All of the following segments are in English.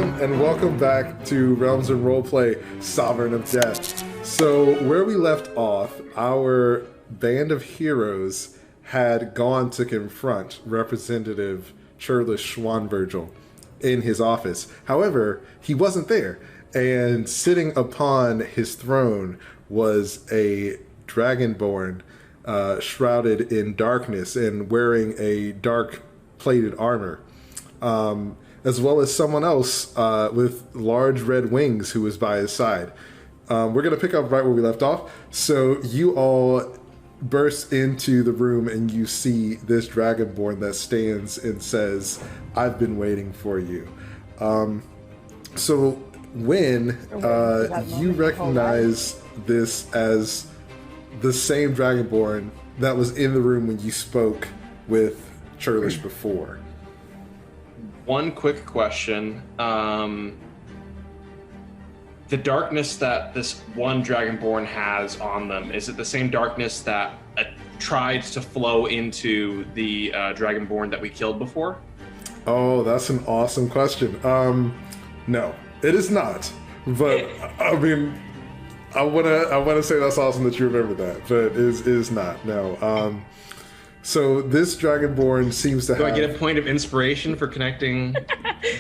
everyone, and welcome back to Realms and Roleplay Sovereign of Death. So, where we left off, our band of heroes had gone to confront Representative Churlish Swanvirgil in his office. However, he wasn't there, and sitting upon his throne was a Dragonborn shrouded in darkness and wearing a dark plated armor. As well as someone else with large red wings who was by his side. We're going to pick up right where we left off. So you all burst into the room and you see this Dragonborn that stands and says, "I've been waiting for you." So when you recognize this as the same Dragonborn that was in the room when you spoke with Churlish before. One quick question. The darkness that this one Dragonborn has on them, is it the same darkness that tried to flow into the Dragonborn that we killed before? Oh, that's an awesome question. No, it is not. But I mean, I wanna say that's awesome that you remember that, but it is not. No. So this Dragonborn seems to have... Do I get a point of inspiration for connecting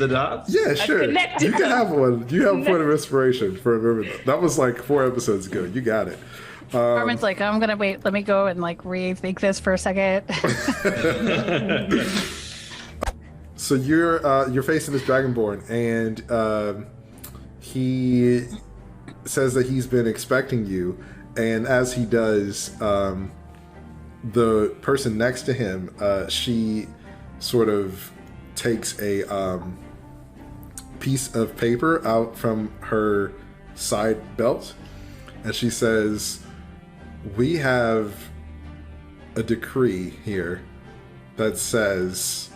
the dots? Yeah, sure. You can have one. You have a point of inspiration for remembering that. That was like 4 episodes ago. You got it. Carmen's like, I'm gonna wait. Let me go and like rethink this for a second. So you're facing this Dragonborn, and he says that he's been expecting you, and as he does, the person next to him, she sort of takes a piece of paper out from her side belt, and she says, "We have a decree here that says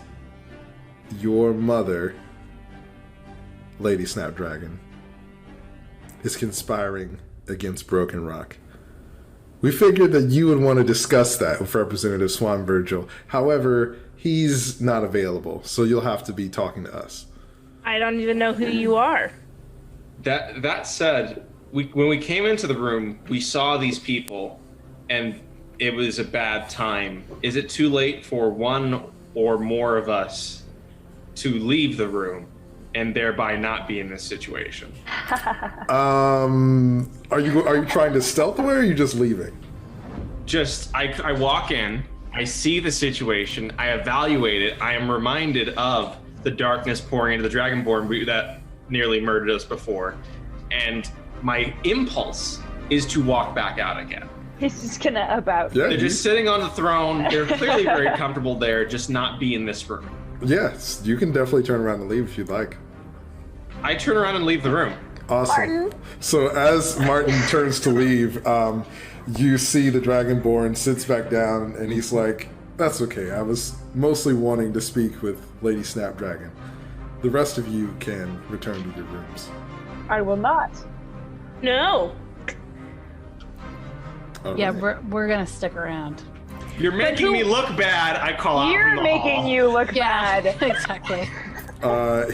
your mother, Lady Snapdragon, is conspiring against Broken Rock. We figured that you would want to discuss that with Representative Swanvirgil. However, he's not available, so you'll have to be talking to us." I don't even know who you are. That said, when we came into the room, we saw these people, and it was a bad time. Is it too late for one or more of us to leave the room and thereby not be in this situation? Are you trying to stealth away, or are you just leaving? I walk in, I see the situation, I evaluate it, I am reminded of the darkness pouring into the Dragonborn that nearly murdered us before, and my impulse is to walk back out again. He's just gonna about. Yeah, They're just sitting on the throne, they're clearly very comfortable there, just not be in this room. Yes, you can definitely turn around and leave if you'd like. I turn around and leave the room. Awesome. Martin. So as Martin turns to leave, you see the Dragonborn sits back down, and he's like, "That's okay. I was mostly wanting to speak with Lady Snapdragon. The rest of you can return to your rooms." I will not. No. All Yeah, right. we're gonna stick around. You're making me look bad, I call out You're from the making hall. you look Yeah, bad. exactly.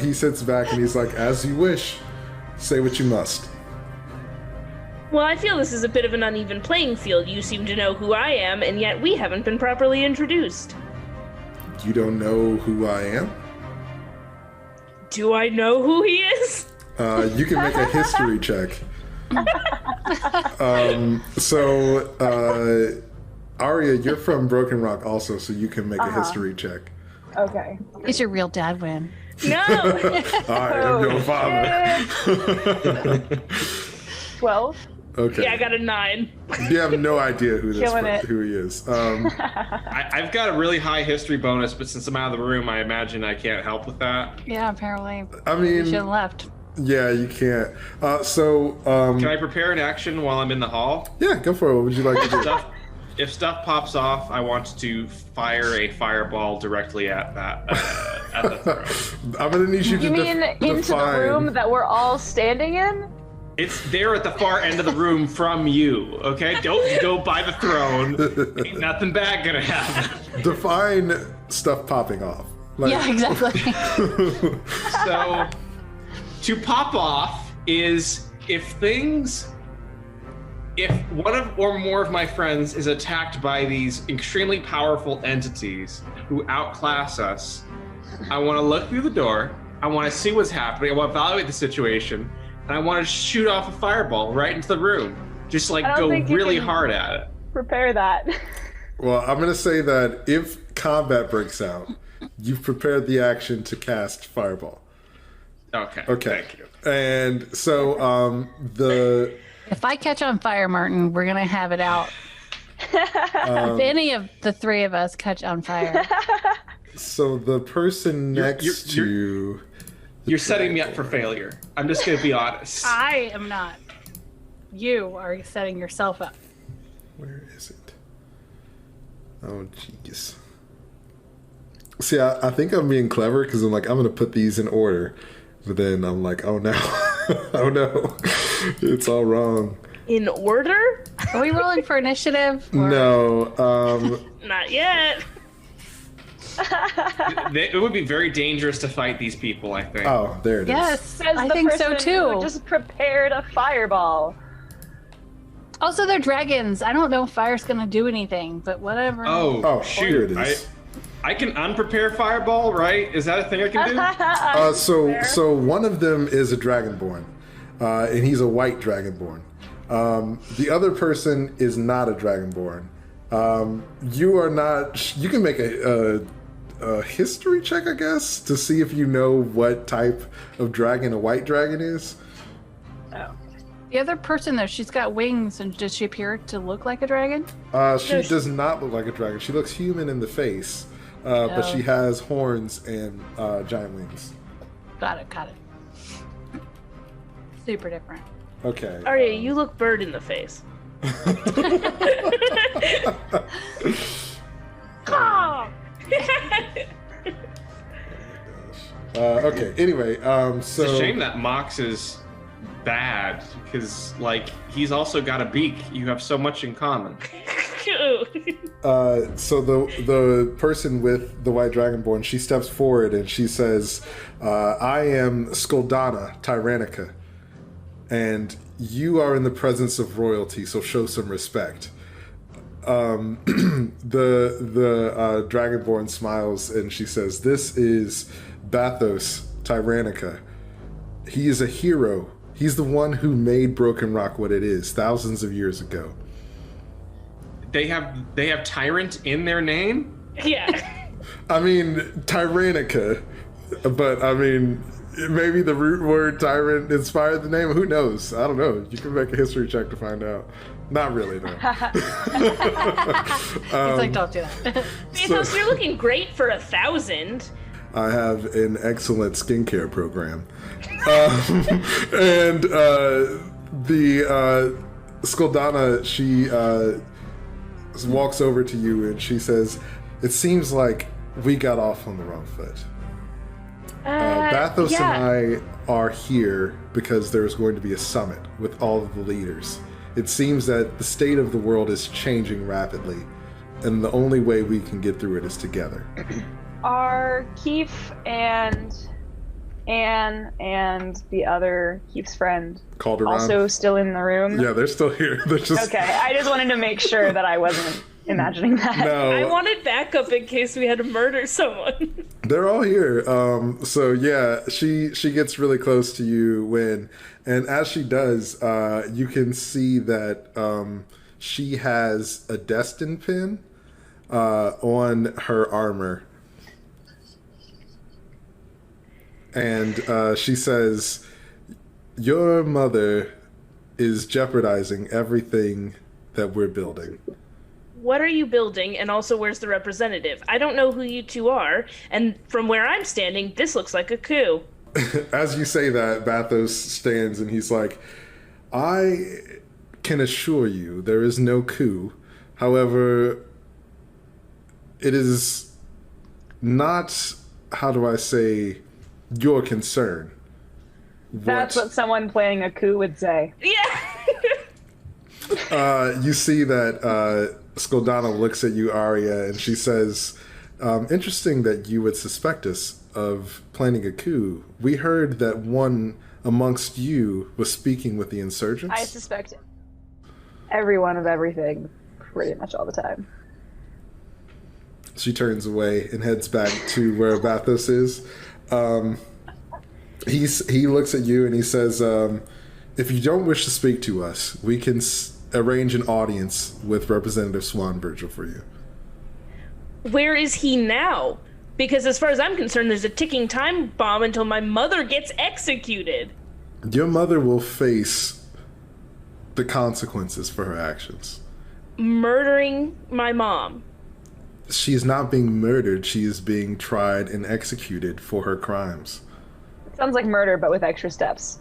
He sits back and he's like, "As you wish. Say what you must." Well, I feel this is a bit of an uneven playing field. You seem to know who I am, and yet we haven't been properly introduced. You don't know who I am? Do I know who he is? You can make a history check. Aria, you're from Broken Rock also, so you can make a history check. Okay. Is your real dad win? No. I am your father. 12. Okay. Yeah, I got a 9. You have no idea who Killing it. who he is. I've got a really high history bonus, but since I'm out of the room, I imagine I can't help with that. Yeah, apparently. I You mean, should have left. yeah, you can't. Can I prepare an action while I'm in the hall? Yeah, go for it. What would you like to do? If stuff pops off, I want to fire a fireball directly at that at the throne. I'm gonna need you to You mean into define. the room that we're all standing in? It's there at the far end of the room from you, okay? Don't go by the throne. Ain't nothing bad gonna happen. Define stuff popping off. Like, Yeah, exactly. So to pop off is if one of or more of my friends is attacked by these extremely powerful entities who outclass us, I want to look through the door, I want to see what's happening, I want to evaluate the situation, and I want to shoot off a fireball right into the room. Just like go really hard at it. Prepare that. Well, I'm going to say that if combat breaks out, you've prepared the action to cast Fireball. Okay. Thank you. And so If I catch on fire, Martin, we're gonna have it out. If any of the three of us catch on fire. So the person next to... You're setting me up for failure. I'm just going to be honest. I am not. You are setting yourself up. Where is it? Oh, jeez. See, I think I'm being clever because I'm like, I'm going to put these in order. But then I'm like, oh no. Oh no. It's all wrong. In order? Are we rolling for initiative? Or... No. Not yet. It would be very dangerous to fight these people, I think. Oh, there it is. Yes, As I the think so person too. who just prepared a fireball. Also, they're dragons. I don't know if fire's gonna do anything, but whatever. Oh, shoot. here it is. I can unprepare fireball, right? Is that a thing I can do? So one of them is a Dragonborn, and he's a white Dragonborn. The other person is not a Dragonborn. You are not. You can make a history check, I guess, to see if you know what type of dragon a white dragon is. Oh. The other person, though, she's got wings, and does she appear to look like a dragon? She does not look like a dragon. She looks human in the face, but she has horns and giant wings. Got it. Super different. Okay. Aria, you look bird in the face. Okay. Anyway, so It's a shame that Mox is bad because, like, he's also got a beak. You have so much in common. so the person with the white dragonborn, she steps forward and she says, "I am Skuldana Tyrannica, and you are in the presence of royalty, so show some respect." The Dragonborn smiles and she says, "This is Bathos Tyrannica. He is a hero. He's the one who made Broken Rock what it is thousands of years ago." They have tyrant in their name? Yeah. I mean, Tyrannica, but I mean, maybe the root word tyrant inspired the name. Who knows? I don't know. You can make a history check to find out. Not really, though. He's like, don't do that. Bathos, you're looking great for 1,000. I have an excellent skincare program. And the Skuldana, she walks over to you and she says, "It seems like we got off on the wrong foot. Bathos and I are here because there's going to be a summit with all of the leaders. It seems that the state of the world is changing rapidly, and the only way we can get through it is together." Are Keith and Anne and the other Keith's friend Calderon. also still in the room? Yeah, they're still here. They're just Okay, I just wanted to make sure that I wasn't imagining that. no. I wanted backup in case we had to murder someone. They're all here. So yeah, she gets really close to you and as she does, you can see that she has a destin pin on her armor. And she says, "Your mother is jeopardizing everything that we're building." What are you building, and also where's the representative? I don't know who you two are, and from where I'm standing, this looks like a coup. As you say that, Bathos stands and he's like, "I can assure you there is no coup. However, it is not, how do I say, your concern." That's what someone planning a coup would say. Yeah. You see that Skuldana looks at you, Aria, and she says, "Interesting that you would suspect us of planning a coup. We heard that one amongst you was speaking with the insurgents? I suspect everyone of everything pretty much all the time. She turns away and heads back to where Bathos is. He looks at you and he says, if you don't wish to speak to us, we can arrange an audience with Representative Swanvirgil for you. Where is he now? Because as far as I'm concerned, there's a ticking time bomb until my mother gets executed. Your mother will face the consequences for her actions. Murdering my mom. She's not being murdered. She is being tried and executed for her crimes. It sounds like murder, but with extra steps.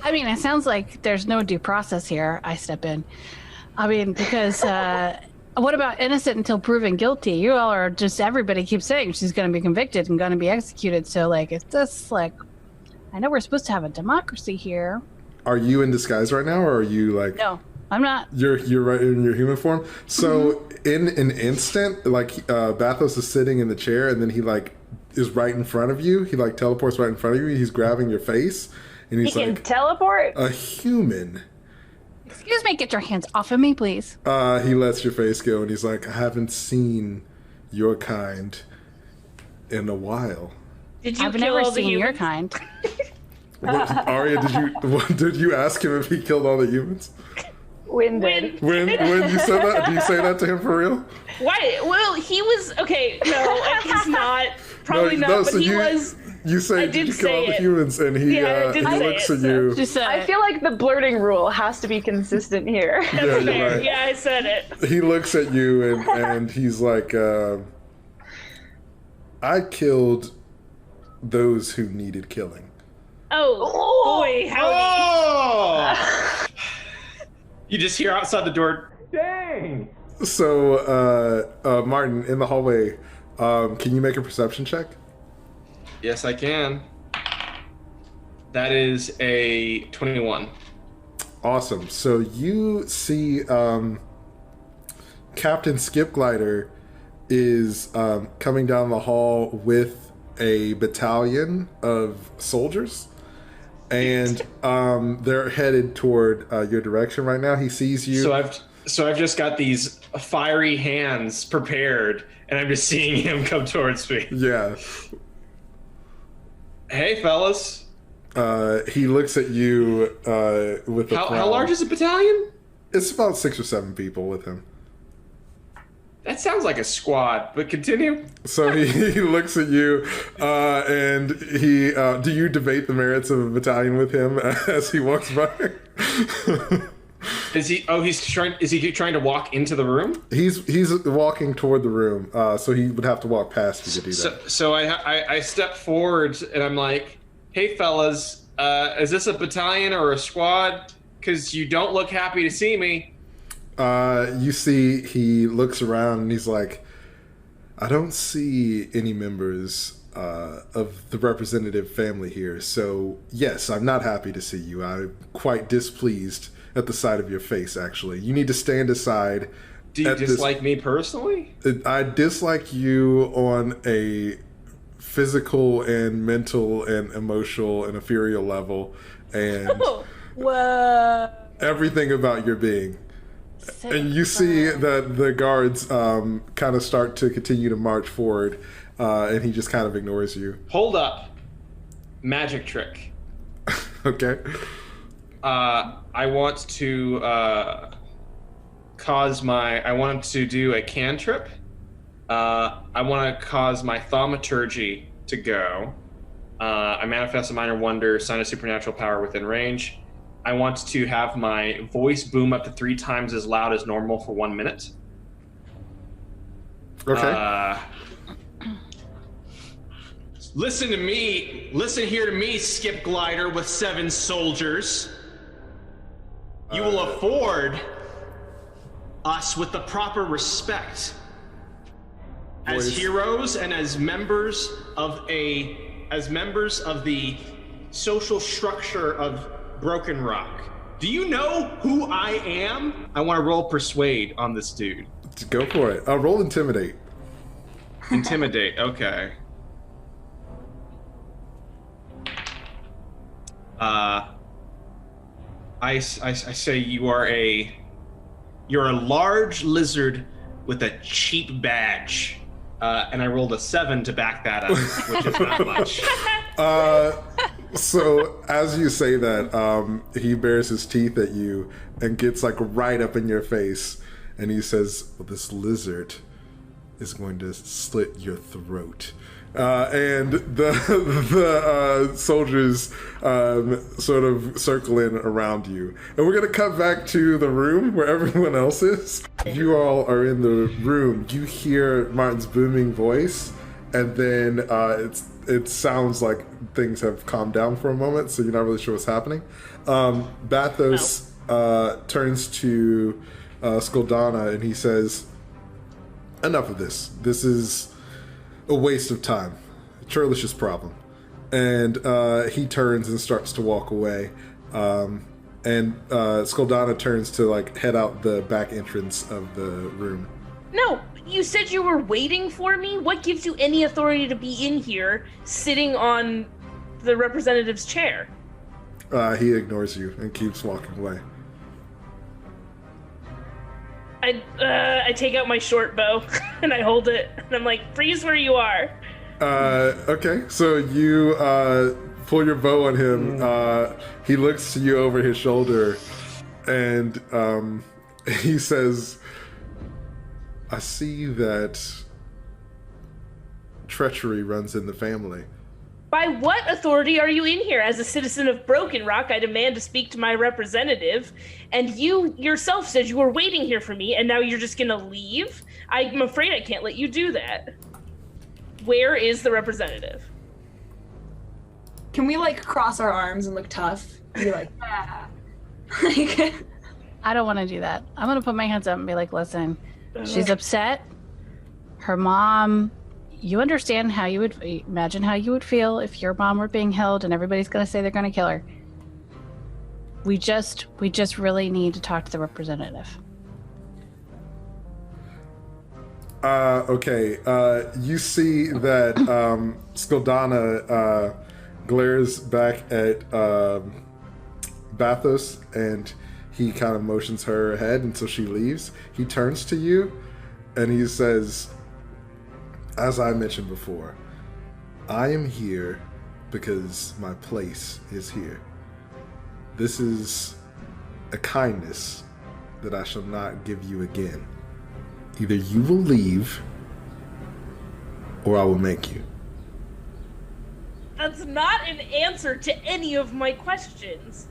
I mean, it sounds like there's no due process here. I step in. I mean, because what about innocent until proven guilty? You all are just, everybody keeps saying she's going to be convicted and going to be executed. So, like, it's just like, I know we're supposed to have a democracy here. Are you in disguise right now, or are you like... No, I'm not. You're right in your human form? So, in an instant, like, Bathos is sitting in the chair, and then he, like, is right in front of you. He, like, teleports right in front of you. He's grabbing your face, and he's he like... can teleport? A human... Excuse me, get your hands off of me, please. He lets your face go, and he's like, I haven't seen your kind in a while. Did you I've kill never all the seen your humans? kind. Aria, did you ask him if he killed all the humans? Win did. When you said that, do you say that to him for real? Why? Well, he was... Okay, no, he's not. Probably not, but so he was... You say, did you kill all the humans? And he looks at you. I feel like the blurting rule has to be consistent here. That's you're fair. right. Yeah, I said it. He looks at you and he's like, I killed those who needed killing. Oh, boy, howdy. Oh! You just hear outside the door, dang! So, Martin, in the hallway, can you make a perception check? Yes, I can. That is a 21. Awesome. So you see Captain Skipglider is coming down the hall with a battalion of soldiers, and they're headed toward your direction right now. He sees you. So I've just got these fiery hands prepared, and I'm just seeing him come towards me. Yeah. Hey, fellas. He looks at you with a How large is the battalion? It's about 6 or 7 people with him. That sounds like a squad, but continue. So he looks at you, and he do you debate the merits of a battalion with him as he walks by? Is he trying to walk into the room? He's walking toward the room, so he would have to walk past you to do that. So I step forward and I'm like, hey fellas, is this a battalion or a squad? Because you don't look happy to see me. You see, he looks around and he's like, I don't see any members of the representative family here. So yes, I'm not happy to see you. I'm quite displeased at the sight of your face, actually. You need to stand aside. Do you dislike me personally? I dislike you on a physical and mental and emotional and ethereal level, and Whoa. everything about your being. And you see that the guards kind of start to continue to march forward, and he just kind of ignores you. Hold up. Magic trick. Okay. I want to I wanted to do a cantrip. I want to cause my thaumaturgy to go. I manifest a minor wonder, sign a supernatural power within range. I want to have my voice boom up to 3 times as loud as normal for 1 minute. Okay. Listen to me. Listen here to me, Skip Glider with 7 soldiers. You will afford us with the proper respect as heroes and as members of the social structure of Broken Rock. Do you know who I am? I want to roll persuade on this dude. Go for it. Roll intimidate. Intimidate, okay. I say you're a large lizard with a cheap badge, and I rolled a 7 to back that up, which is not much. So as you say that, he bares his teeth at you and gets like right up in your face, and he says, well, "This lizard is going to slit your throat." And the soldiers sort of circle in around you. And we're going to cut back to the room where everyone else is. You all are in the room. You hear Martin's booming voice, and then it sounds like things have calmed down for a moment, so you're not really sure what's happening. Bathos turns to Skoldana, and he says, "Enough of this. This is a waste of time. Churlish's problem." And he turns and starts to walk away. And Skoldana turns to like head out the back entrance of the room. No, you said you were waiting for me? What gives you any authority to be in here, sitting on the representative's chair? He ignores you and keeps walking away. I take out my short bow and I hold it and I'm like, freeze where you are. Okay, so you pull your bow on him. He looks to you over his shoulder and he says, "I see that treachery runs in the family." By what authority are you in here? As a citizen of Broken Rock, I demand to speak to my representative, and you yourself said you were waiting here for me, and now you're just gonna leave? I'm afraid I can't let you do that. Where is the representative? Can we, like, cross our arms and look tough? And be like, ah. Like, I don't want to do that. I'm going to put my hands up and be like, listen, she's upset. Her mom, you understand how you would, imagine how you would feel if your mom were being held and everybody's going to say they're going to kill her. We just really need to talk to the representative. Okay, you see that Skoldana glares back at Bathos, and he kind of motions her ahead until she leaves. He turns to you, and he says, "As I mentioned before, I am here because my place is here. This is a kindness that I shall not give you again. Either you will leave, or I will make you." That's not an answer to any of my questions.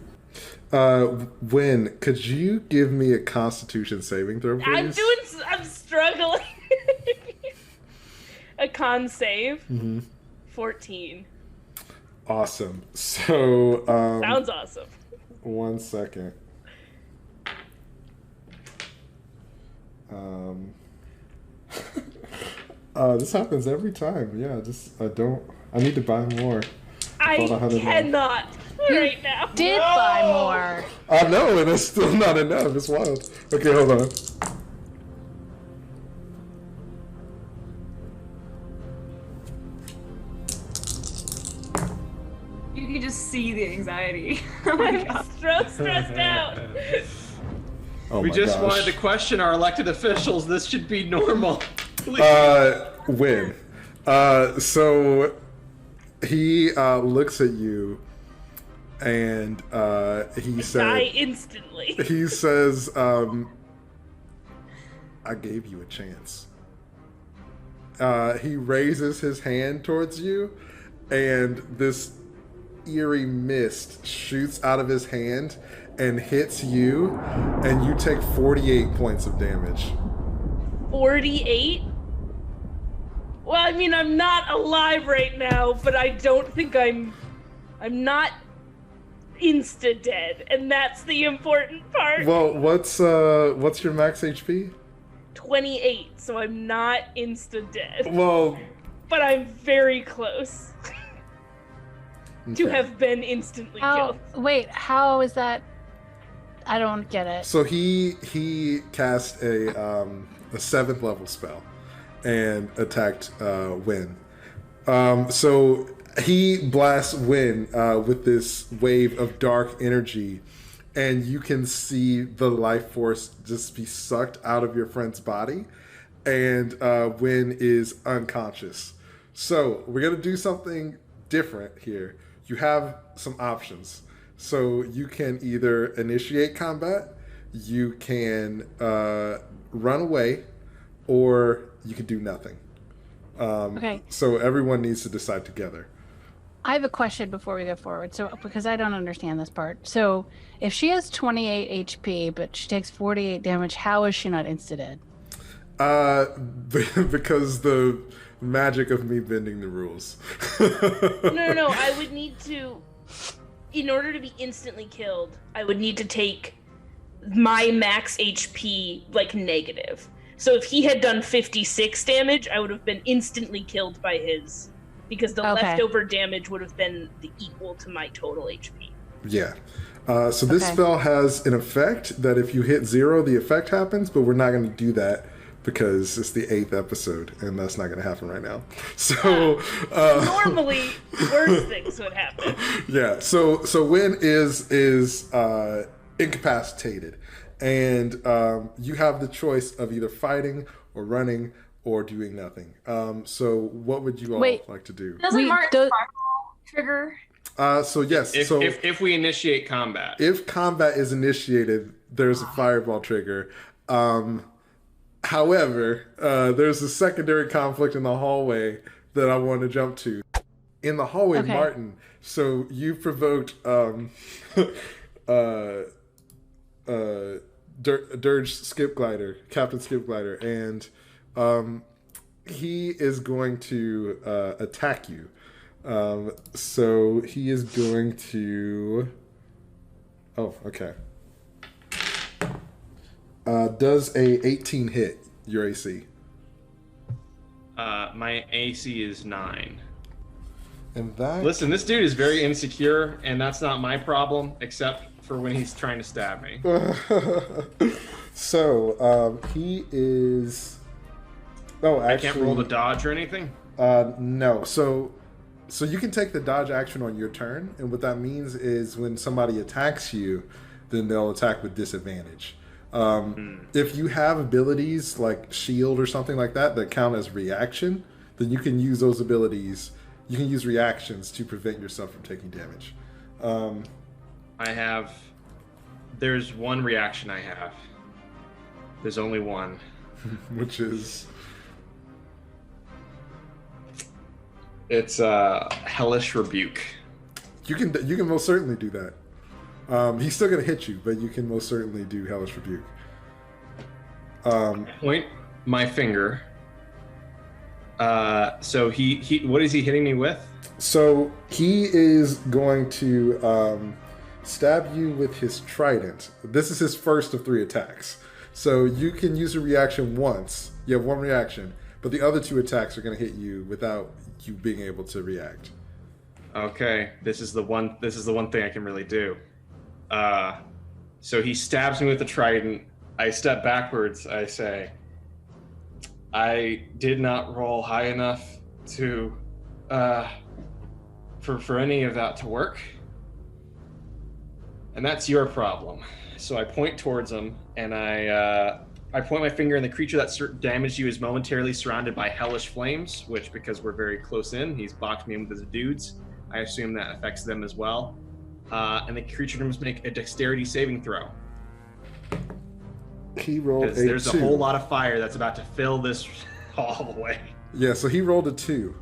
Wynn, could you give me a Constitution saving throw, please? I'm struggling. A con save. 14. Awesome. So, Sounds awesome. 1 second. This happens every time. Yeah, I need to buy more. I cannot right now. Did buy more. I know, and it's still not enough. It's wild. Okay, hold on. you can just see the anxiety. Oh my god. I'm stressed out. Oh We my just gosh. wanted to question our elected officials. This should be normal. Win. So he looks at you, and he says, Die instantly. he says, "I gave you a chance." He raises his hand towards you, and this eerie mist shoots out of his hand and hits you, and you take 48 points of damage. 48? Well, I mean, I'm not alive right now, but I don't think I'm not insta-dead, and that's the important part. Well, what's your max HP? 28, so I'm not insta-dead. Well, But I'm very close to okay. have been instantly How? killed. Wait, how is that? I don't get it. So he cast a 7th level spell and attacked Wynn. So He blasts wind with this wave of dark energy, and you can see the life force just be sucked out of your friend's body, and Wynn is unconscious. So we're going to do something different here. You have some options. So you can either initiate combat, you can run away, or you can do nothing. Okay. So everyone needs to decide together. I have a question before we go forward. So, because I don't understand this part. So, if she has 28 HP, but she takes 48 damage, how is she not insta-dead? Because the magic of me bending the rules. No. I would need to, in order to be instantly killed, I would need to take my max HP like negative. So if he had done 56 damage, I would have been instantly killed by his, because the leftover damage would have been the equal to my total HP. Yeah. So this spell has an effect that if you hit 0, the effect happens, but we're not going to do that because it's the 8th episode, and that's not going to happen right now. So normally, worse things would happen. Yeah. So Wynn is incapacitated, and you have the choice of either fighting or running or doing nothing. So what would you all like to do? Doesn't Martin's fireball trigger? So yes. If we initiate combat. If combat is initiated, there's a fireball trigger. However, there's a secondary conflict in the hallway that I want to jump to. In the hallway, Martin. So you provoked Dirge Skipglider, Captain Skipglider, and he is going to attack you. So he is going to... Oh, okay. Does a 18 hit your AC? My AC is 9. And that... Listen, this dude is very insecure, and that's not my problem, except for when he's trying to stab me. So, he is... Oh, actually... I can't roll the dodge or anything? No. So you can take the dodge action on your turn, and what that means is when somebody attacks you, then they'll attack with disadvantage. If you have abilities like shield or something like that count as reaction, then you can use those abilities. You can use reactions to prevent yourself from taking damage. There's one reaction I have. There's only one. Which is? It's Hellish Rebuke. You can most certainly do that. He's still going to hit you, but you can most certainly do Hellish Rebuke. Point my finger. So he what is he hitting me with? So he is going to stab you with his trident. This is his first of 3 attacks. So you can use a reaction once. You have 1 reaction, but the other 2 attacks are going to hit you without you being able to react. Okay, this is the one thing I can really do. So he stabs me with the trident. I step backwards. I say, I did not roll high enough to for any of that to work, and that's your problem. So I point towards him, and I point my finger, and the creature that damaged you is momentarily surrounded by hellish flames, which, because we're very close in, he's boxed me in with his dudes. I assume that affects them as well. And the creature must make a dexterity saving throw. He rolled a 2. There's a whole lot of fire that's about to fill this hallway. Yeah, so he rolled a 2.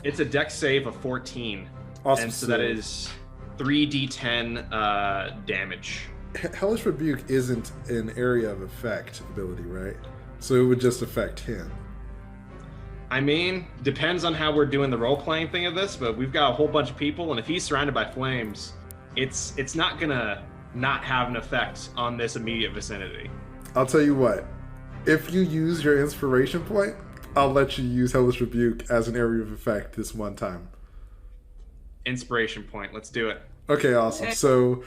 It's a dex save of 14. Awesome. And so that is 3d10 damage. Hellish Rebuke isn't an area of effect ability, right? So it would just affect him. I mean, depends on how we're doing the role-playing thing of this, but we've got a whole bunch of people, and if he's surrounded by flames, it's not gonna not have an effect on this immediate vicinity. I'll tell you what. If you use your inspiration point, I'll let you use Hellish Rebuke as an area of effect this one time. Inspiration point. Let's do it. Okay, awesome. So,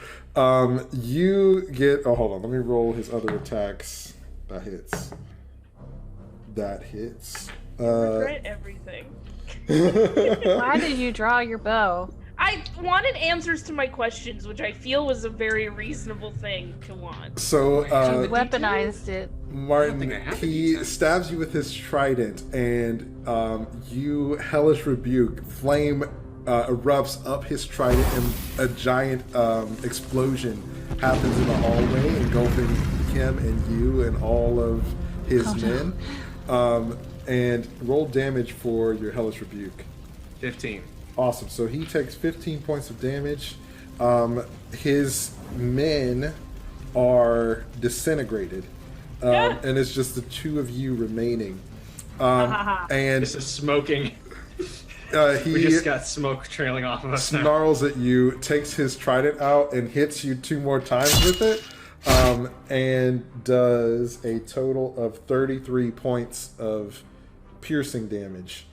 you get... Oh, hold on. Let me roll his other attacks. That hits. Regret everything. Why did you draw your bow? I wanted answers to my questions, which I feel was a very reasonable thing to want. So, Weaponized it. Martin, he stabs you with his trident, and you hellish rebuke. Flame erupts up his trident, and a giant explosion happens in the hallway, engulfing him and you and all of his men. And roll damage for your hellish rebuke. 15. Awesome. So he takes 15 points of damage. His men are disintegrated. And it's just the two of you remaining. And This is smoking. he We just got smoke trailing off of us now. snarls at you, takes his trident out, and hits you 2 more times with it. And does a total of 33 points of piercing damage.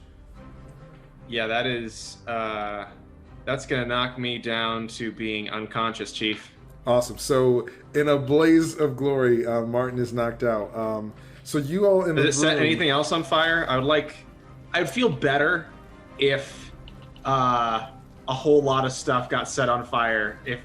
Yeah, that is... that's going to knock me down to being unconscious, Chief. Awesome. So, in a blaze of glory, Martin is knocked out. So you all in the Does it set room- anything else on fire? I'd feel better if a whole lot of stuff got set on fire if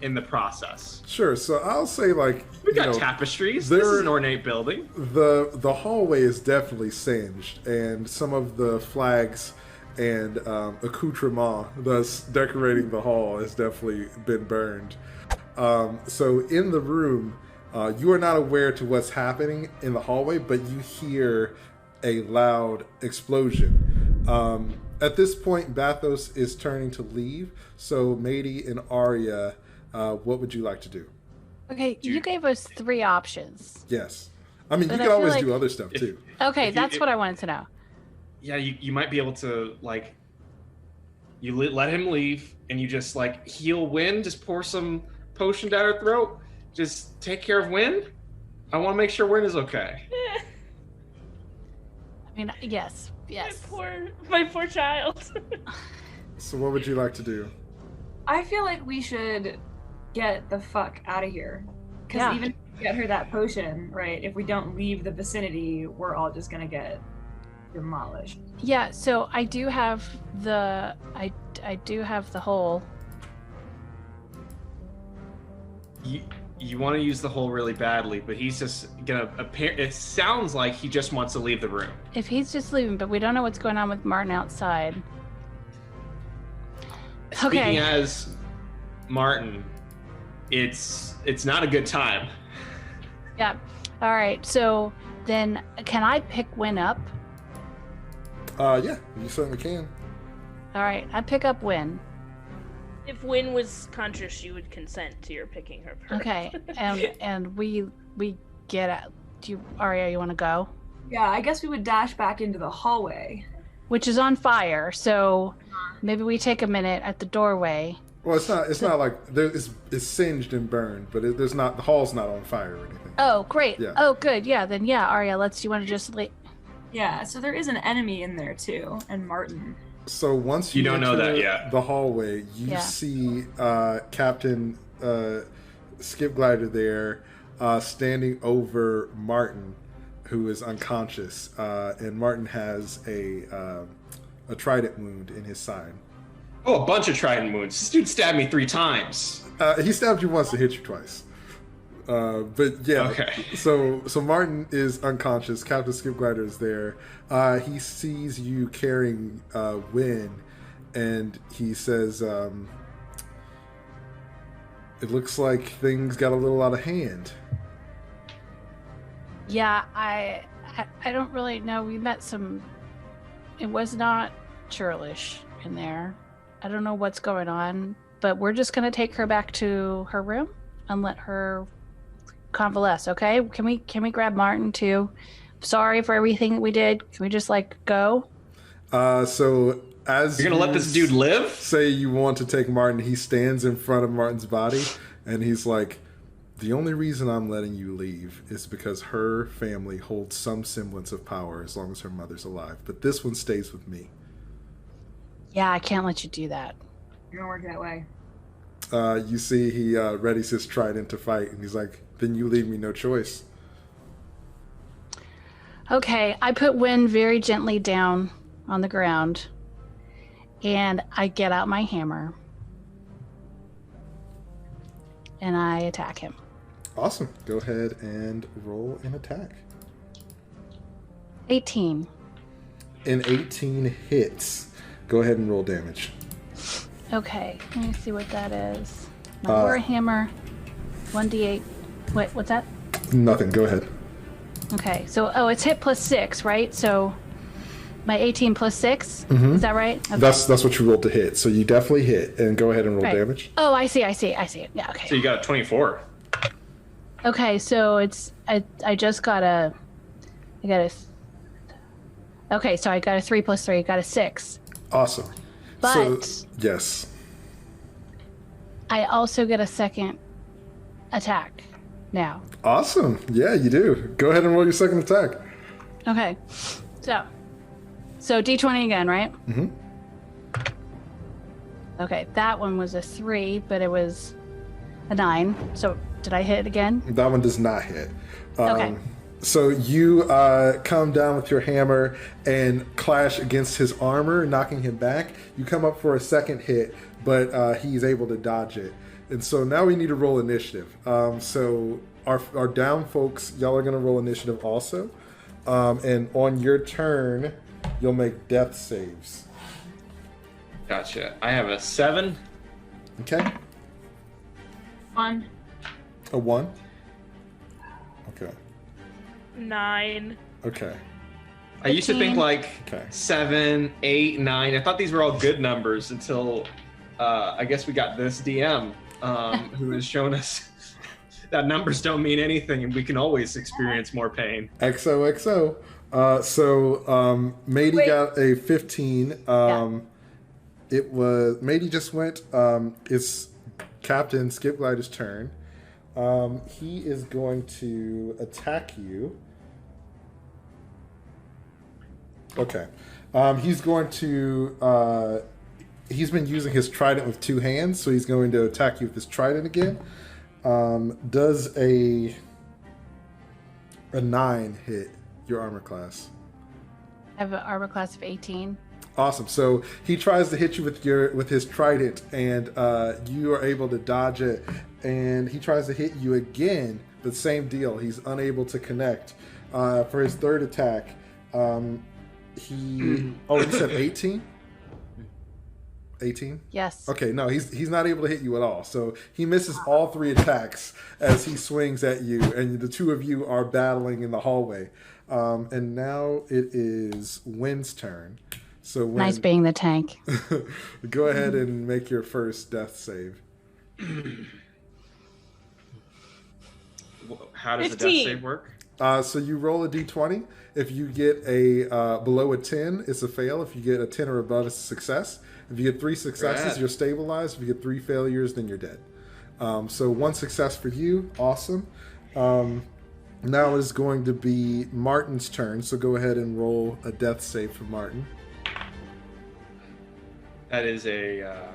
in the process. Sure. So I'll say like We got tapestries. This is an ornate building. The hallway is definitely singed, and some of the flags and accoutrement, thus decorating the hall, has definitely been burned. So in the room, you are not aware to what's happening in the hallway, but you hear a loud explosion. At this point, Bathos is turning to leave. So Madie and Aria, what would you like to do? Okay, you gave us 3 options. Yes. I mean, But you I can feel always like- do other stuff too. Okay, If you- that's what I wanted to know. Yeah, you might be able to, like, you let him leave, and you just, like, heal Wynn, just pour some potion down her throat, just take care of Wynn. I want to make sure Wynn is okay. I mean, yes. My poor child. So what would you like to do? I feel like we should get the fuck out of here. Because Yeah. even if we get her that potion, right, if we don't leave the vicinity, we're all just gonna get demolished. Yeah, so I do have the I do have the hole. You want to use the hole really badly, but he's just gonna appear. It sounds like he just wants to leave the room. If he's just leaving, but we don't know what's going on with Martin outside. Speaking Okay. as Martin, it's not a good time. Yeah. All right. So then, can I pick Win up? Yeah, you certainly can. All right, I pick up Win. If Wynn was conscious, she would consent to your picking her first. Okay, and we get out. Do you, Aria? You want to go? Yeah, I guess we would dash back into the hallway. Which is on fire. So maybe we take a minute at the doorway. Well, it's not like it's singed and burned, but there's not, the hall's not on fire or anything. Oh, great. Yeah. Oh, good. Yeah. Then yeah, Aria. You want to just Yeah, so there is an enemy in there too, and Martin. So once You don't know enter that yet. the hallway, you see Captain Skipglider there standing over Martin, who is unconscious, and Martin has a trident wound in his side. Oh, a bunch of trident wounds. This dude stabbed me 3 times. He stabbed you once to hit you twice. But yeah, Okay. So Martin is unconscious. Captain Skipglider is there. He sees you carrying Wynn, and he says, "It looks like things got a little out of hand." Yeah, I don't really know. We met some. It was not churlish in there. I don't know what's going on, but we're just gonna take her back to her room and let her convalesce. Okay? Can we grab Martin too? Sorry for everything we did. Can we just go? So as You're gonna let this dude live? say you want to take Martin, he stands in front of Martin's body, and he's like, "The only reason I'm letting you leave is because her family holds some semblance of power as long as her mother's alive. But this one stays with me." Yeah, I can't let you do that. You're gonna work that way. You see he readies his trident to fight, and he's like, "Then you leave me no choice." Okay, I put Wynn very gently down on the ground, and I get out my hammer, and I attack him. Awesome. Go ahead and roll an attack. 18. An 18 hits. Go ahead and roll damage. Okay, let me see what that is. My war hammer, 1d8. Wait, what's that? Nothing. Go ahead. Okay, so it's hit plus 6, right? So my 18 plus 6, is that right? Okay. That's what you rolled to hit. So you definitely hit. And go ahead and roll Right. damage. Oh, I see. Yeah, okay. So you got a 24. Okay, so I just got a okay, so I got a 3 plus 3, got a 6. Awesome. But So, yes. I also get a second attack now. Awesome. Yeah, you do. Go ahead and roll your second attack. Okay, so D20 again, right? Mm-hmm. Okay, that one was a 3, but it was a 9. So did I hit again? That one does not hit. Okay. So you come down with your hammer and clash against his armor, knocking him back. You come up for a second hit, but he's able to dodge it. And so now we need to roll initiative. So our down folks, y'all are going to roll initiative also. And on your turn, you'll make death saves. Gotcha. I have a 7. Okay? 1. A 1? Okay. 9. Okay. I used to think 15. like Okay. 7, 8, 9. I thought these were all good numbers until I guess we got this DM who has shown us that numbers don't mean anything and we can always experience more pain. XOXO. Madie Wait. got a 15. It was Madie just went. It's Captain Skipglider's turn. He is going to attack you. Okay. He's going to. He's been using his trident with 2 hands, so he's going to attack you with his trident again. Does a 9 hit your armor class? I have an armor class of 18. Awesome. So he tries to hit you with his trident, and you are able to dodge it. And he tries to hit you again, but same deal. He's unable to connect. For his third attack, he. Oh, you said 18? 18? Yes. Okay, no, he's not able to hit you at all. So he misses all 3 attacks as he swings at you, and the two of you are battling in the hallway. And now it is Wynn's turn. So Wynn, Nice being the tank. go ahead and make your first death save. How does a death 15. save work? So you roll a d20. If you get a below a 10, it's a fail. If you get a 10 or above, it's a success. If you get 3 successes, Rad. you're stabilized. If you get 3 failures, then you're dead. So 1 success for you. Awesome. Now it is going to be Martin's turn. So go ahead and roll a death save for Martin. That is a.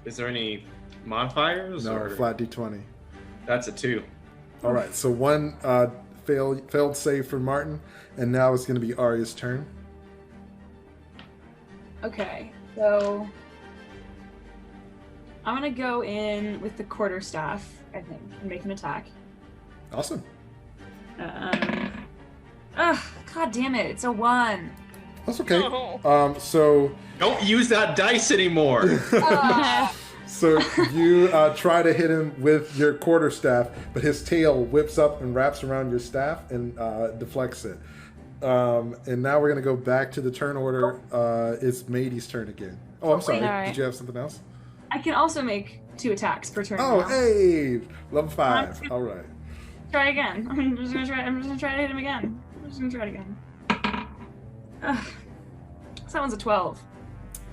Is there any modifiers? No, or flat d20. That's a 2. All right. So 1 failed save for Martin, and now it's going to be Aria's turn. Okay, so I'm gonna go in with the quarterstaff, I think, and make an attack. Awesome. God damn it, it's a 1. That's okay. Oh. So Don't use that dice anymore. So you try to hit him with your quarterstaff, but his tail whips up and wraps around your staff and deflects it. And now we're going to go back to the turn order. It's Madie's turn again. Oh, I'm sorry. All right. Did you have something else? I can also make 2 attacks per turn. Oh, now. hey! Level 5. All right. Try again. I'm just gonna try to hit him again. I'm just gonna try it again. Ugh. So that one's a 12.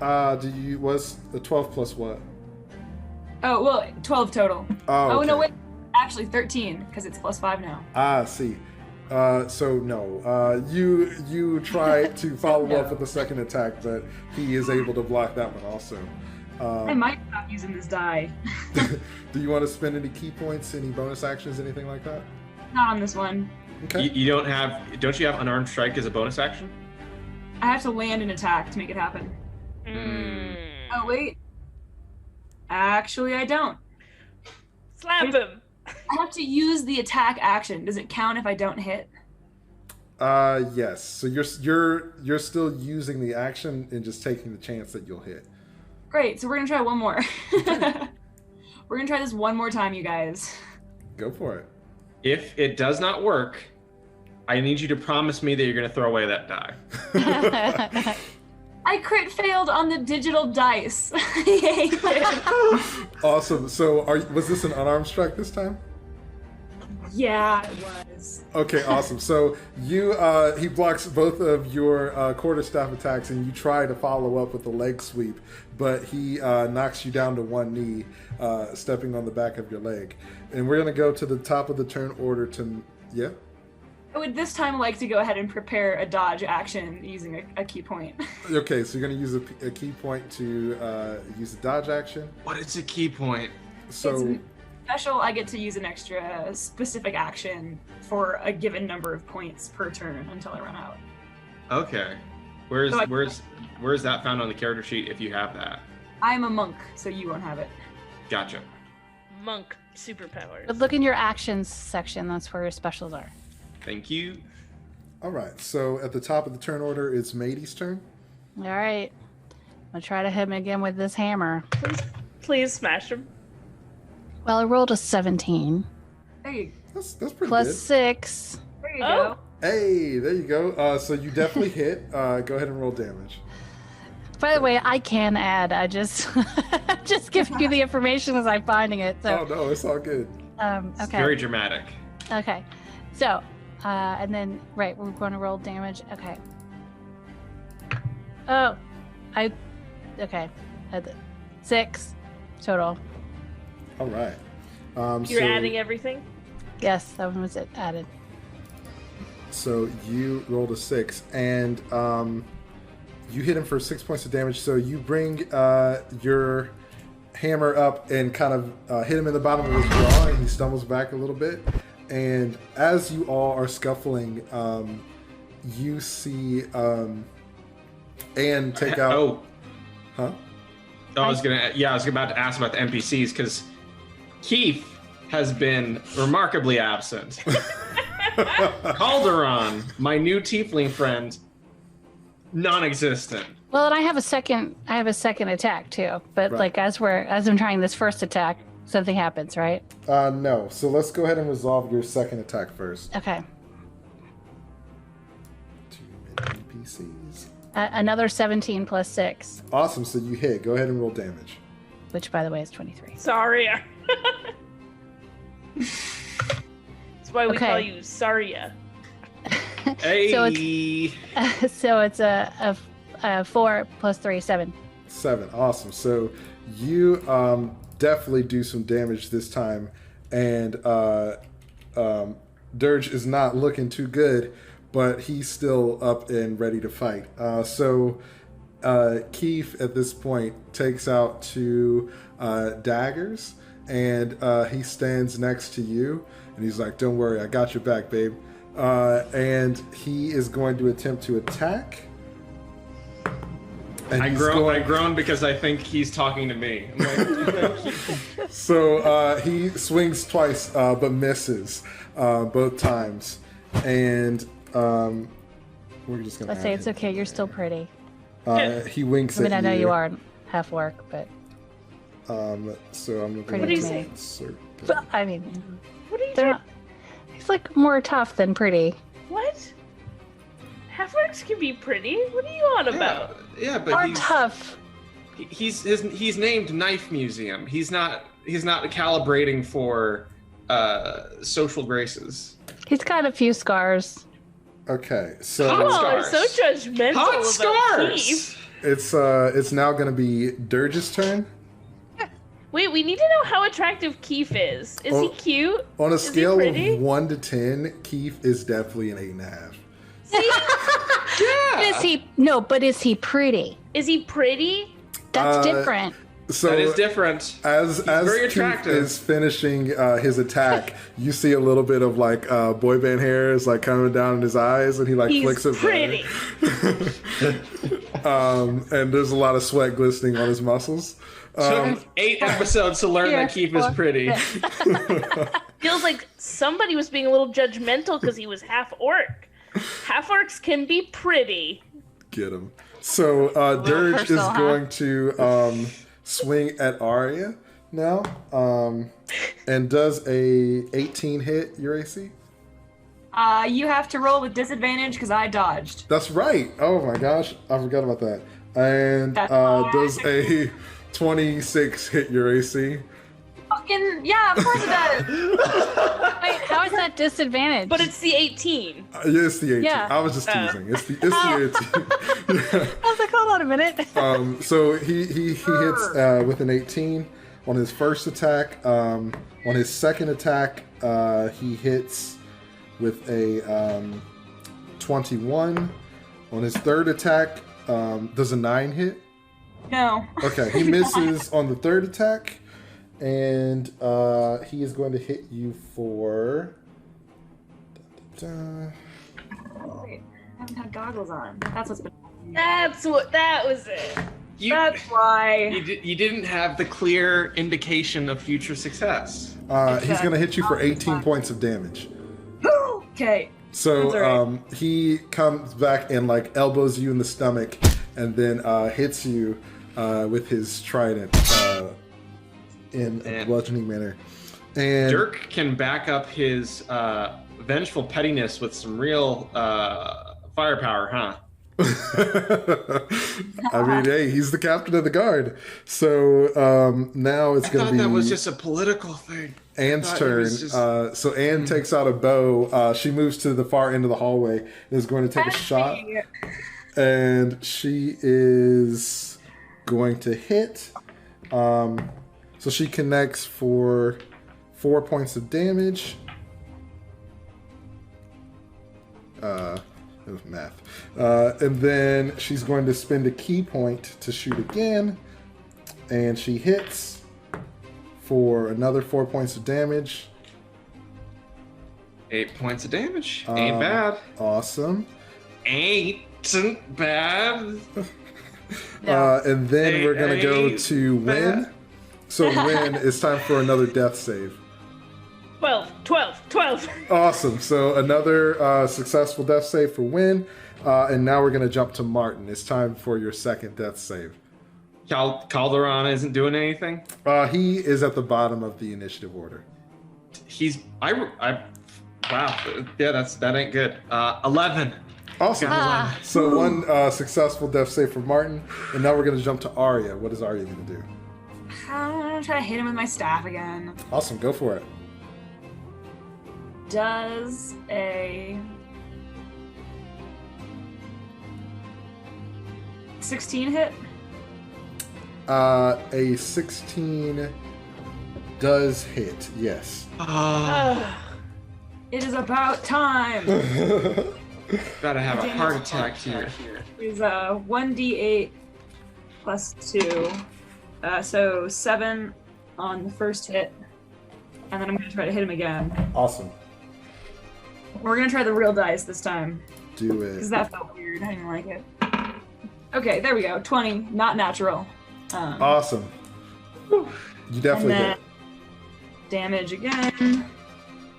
Was a 12 plus what? Oh, well, 12 total. Oh, Oh, no, okay. wait. Actually, 13, because it's plus 5 now. Ah, see. So no, you try to follow up with the second attack, but he is able to block that one also. I might stop using this die. Do you want to spend any key points, any bonus actions, anything like that? Not on this one. Okay. You don't you have unarmed strike as a bonus action? I have to land an attack to make it happen. Oh, wait. Actually, I don't. Slap him. I have to use the attack action. Does it count if I don't hit? Yes. So you're still using the action and just taking the chance that you'll hit. Great, so we're gonna try one more. We're gonna try this one more time, you guys. Go for it. If it does not work, I need you to promise me that you're going to throw away that die. I crit failed on the digital dice. Yay. Awesome. So was this an unarmed strike this time? Yeah, it was. Okay, awesome. So he blocks both of your quarterstaff attacks, and you try to follow up with the leg sweep, but he knocks you down to one knee, stepping on the back of your leg. And we're going to go to the top of the turn order to... Yeah? I would this time like to go ahead and prepare a dodge action using a key point. Okay, so you're going to use a key point to use a dodge action. What is a key point? So... It's special, I get to use an extra specific action for a given number of points per turn until I run out. Okay. Where's that found on the character sheet if you have that? I'm a monk, so you won't have it. Gotcha. Monk superpowers. But look in your actions section. That's where your specials are. Thank you. All right, so at the top of the turn order, it's Madie's turn. All right. I'm going to try to hit him again with this hammer. Please smash him. Well, I rolled a 17. There you That's pretty Plus good. 6. There you Oh. go. Hey, there you go. So you definitely hit. Go ahead and roll damage. By the way, I can add. I just just giving you the information as I'm finding it. So, Oh no, it's all good. It's okay. very dramatic. Okay. So, and then, right, we're going to roll damage. Okay. Oh, okay. 6 total. All right. You're so, adding everything? Yes, that one was it added. So you rolled a 6, and you hit him for 6 points of damage. So you bring your hammer up and kind of hit him in the bottom of his jaw, and he stumbles back a little bit. And as you all are scuffling, you see Anne take out. Oh. Huh? I was about to ask about the NPCs because Keith has been remarkably absent. Calderon, my new tiefling friend, non-existent. Well, and I have a second attack too. But Right. like as I'm trying this first attack, something happens, right? No. So let's go ahead and resolve your second attack first. Okay. Too many NPCs. Another 17 plus 6, Awesome. So you hit. Go ahead and roll damage. which by the way is 23. Sorry. That's why we Okay. call you Saria. Hey. So it's a 4 plus 3, 7. 7. Awesome. So you definitely do some damage this time, and Dirge is not looking too good, but he's still up and ready to fight. So Keith at this point takes out 2 daggers, and he stands next to you, and he's like, "Don't worry, I got your back, babe." And he is going to attempt to attack. And I groan because I think he's talking to me. I'm like, So he swings twice, but misses both times, and we're just gonna. Let's say it's okay. You're still pretty. He winks I mean, at I know you. you are half work, but So I'm Pretty going to to me. insert but, that. I mean, What are you they're doing? not. He's like more tough than pretty. What? Half-orcs can be pretty. What are you on about? yeah, but Are tough. he's named Knife Museum. He's not calibrating for social graces. He's got a few scars. Okay, so Hot Oh, I'm so scars. judgmental Hot about scars. Keith. it's now going to be Dirge's turn. Wait, we need to know how attractive Keith is. Is he cute? On a Is he scale pretty? of 1 to 10, Keith is definitely an 8.5. Is he? No, but is he pretty? Is he pretty? That's Uh, different. So that is different. As very Keith attractive. is finishing his attack, you see a little bit of like boy band hairs like coming down in his eyes, and he like He's flicks it pretty. back. And there's a lot of sweat glistening on his muscles. Took 8 episodes to learn that Keith is pretty. Feels like somebody was being a little judgmental because he was half orc. Half orcs can be pretty. Get him. So Dirge is personal, huh? going to swing at Aria now, and does a 18 hit your AC. You have to roll with disadvantage because I dodged. That's right. Oh my gosh, I forgot about that. And That's why. does a 26 hit your AC? Fucking yeah, of course it does. Wait, how is that disadvantage? But it's the 18. Yeah, it's the 18. Yeah. I was just teasing. It's the 18. I was like, hold on a minute. So he hits with an 18 on his first attack. On his second attack, he hits with a 21. On his third attack, does a 9 hit? No. Okay, he misses on the third attack, and he is going to hit you for. Wait, I haven't had goggles on. That's what's been. That was it. That's why. You didn't have the clear indication of future success. He's going to hit you for 18 points of damage. Okay. So That's all right. he comes back and like elbows you in the stomach, and then hits you with his trident in a bludgeoning manner. And Dirk can back up his vengeful pettiness with some real firepower, huh? I mean, hey, he's the captain of the guard. So now it's I going thought to be that was just a political thing. Anne's I thought it turn. was just- So Anne takes out a bow. She moves to the far end of the hallway and is going to take a shot. And she is going to hit. So she connects for 4 points of damage. It was math. And then she's going to spend a key point to shoot again. And she hits for another 4 points of damage. 8 points of damage. Ain't bad. Awesome. Ain't bad. And then we're going to go Hey, to Win. So Win, it's time for another death save. 12. Awesome. So another successful death save for Win. And now we're going to jump to Martin. It's time for your second death save. Calderon isn't doing anything. He is at the bottom of the initiative order. Wow. Yeah, that ain't good. 11. Awesome. So one successful death save for Martin. And now we're going to jump to Aria. What is Aria going to do? I'm gonna try to hit him with my staff again. Awesome. Go for it. Does a 16 hit? A 16 does hit. Yes. It is about time. Gotta have a heart attack here. It's 1d8 plus 2. So 7 on the first hit. And then I'm going to try to hit him again. Awesome. We're going to try the real dice this time. Do it. Because that felt weird. I didn't like it. Okay, there we go. 20. Not natural. Awesome. You definitely and then hit. Damage again.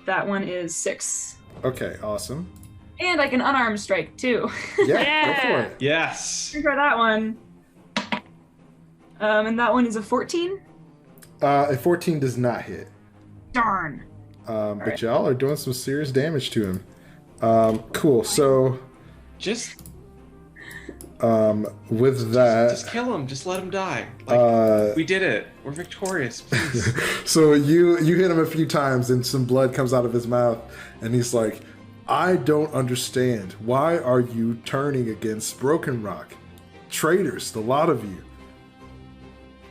That one is 6. Okay, awesome. And I can unarmed strike too. Yeah, go for it. Yes. Try that one. And that one is a 14. A 14 does not hit. Darn. But right. y'all are doing some serious damage to him. Cool. So Just with that, just kill him. Just let him die. Like, we did it. We're victorious. Please. so you hit him a few times and some blood comes out of his mouth, and he's like, "I don't understand. Why are you turning against Broken Rock? Traitors, the lot of you."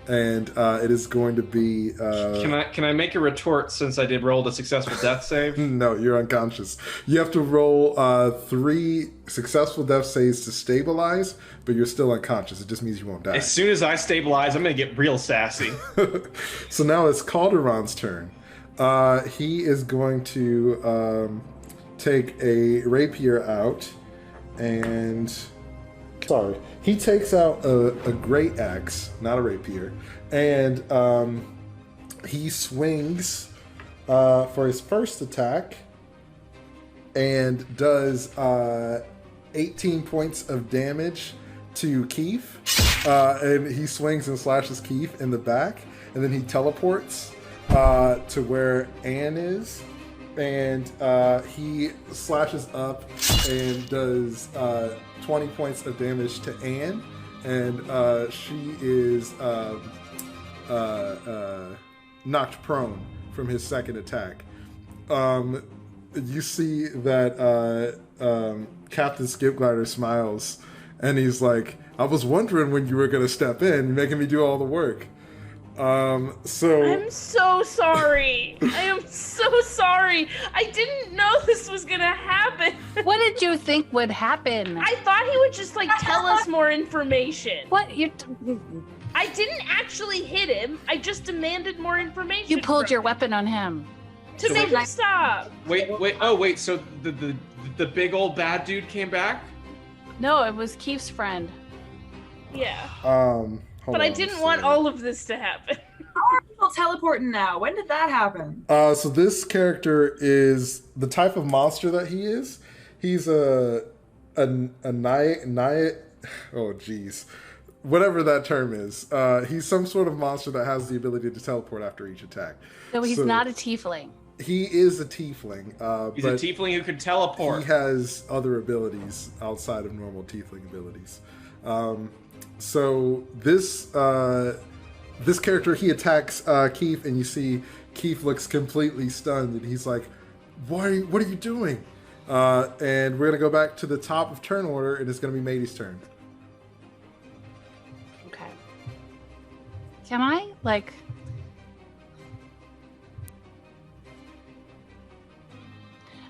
and it is going to be. Can I make a retort since I did roll a successful death save? No, you're unconscious. You have to roll 3 successful death saves to stabilize, but you're still unconscious. It just means you won't die. As soon as I stabilize, I'm gonna get real sassy. So now it's Calderon's turn. He is going to take a rapier out, and he takes out a great axe, not a rapier, and he swings for his first attack and does 18 points of damage to Keith, and he swings and slashes Keith in the back, and then he teleports to where Anne is, and he slashes up and does 20 points of damage to Anne, and she is knocked prone from his second attack. You see that Captain Skipglider smiles, and he's like, I was wondering when you were going to step in, making me do all the work. I'm so sorry. I am so sorry. I didn't know this was gonna happen. What did you think would happen? I thought he would just tell us more information. What I didn't actually hit him. I just demanded more information. You pulled your weapon on him to make him stop. Wait. So the big old bad dude came back? No, it was Keith's friend. Yeah. But I didn't want all of this to happen. How are people teleporting now? When did that happen? So this character is the type of monster that he is. He's a whatever that term is. He's some sort of monster that has the ability to teleport after each attack. So he's not a tiefling. He is a tiefling. He's a tiefling who can teleport. He has other abilities outside of normal tiefling abilities. So this character, he attacks Keith, and you see Keith looks completely stunned, and he's like, what are you doing? And we're going to go back to the top of turn order, and it's going to be Madie's turn. Okay. Can I,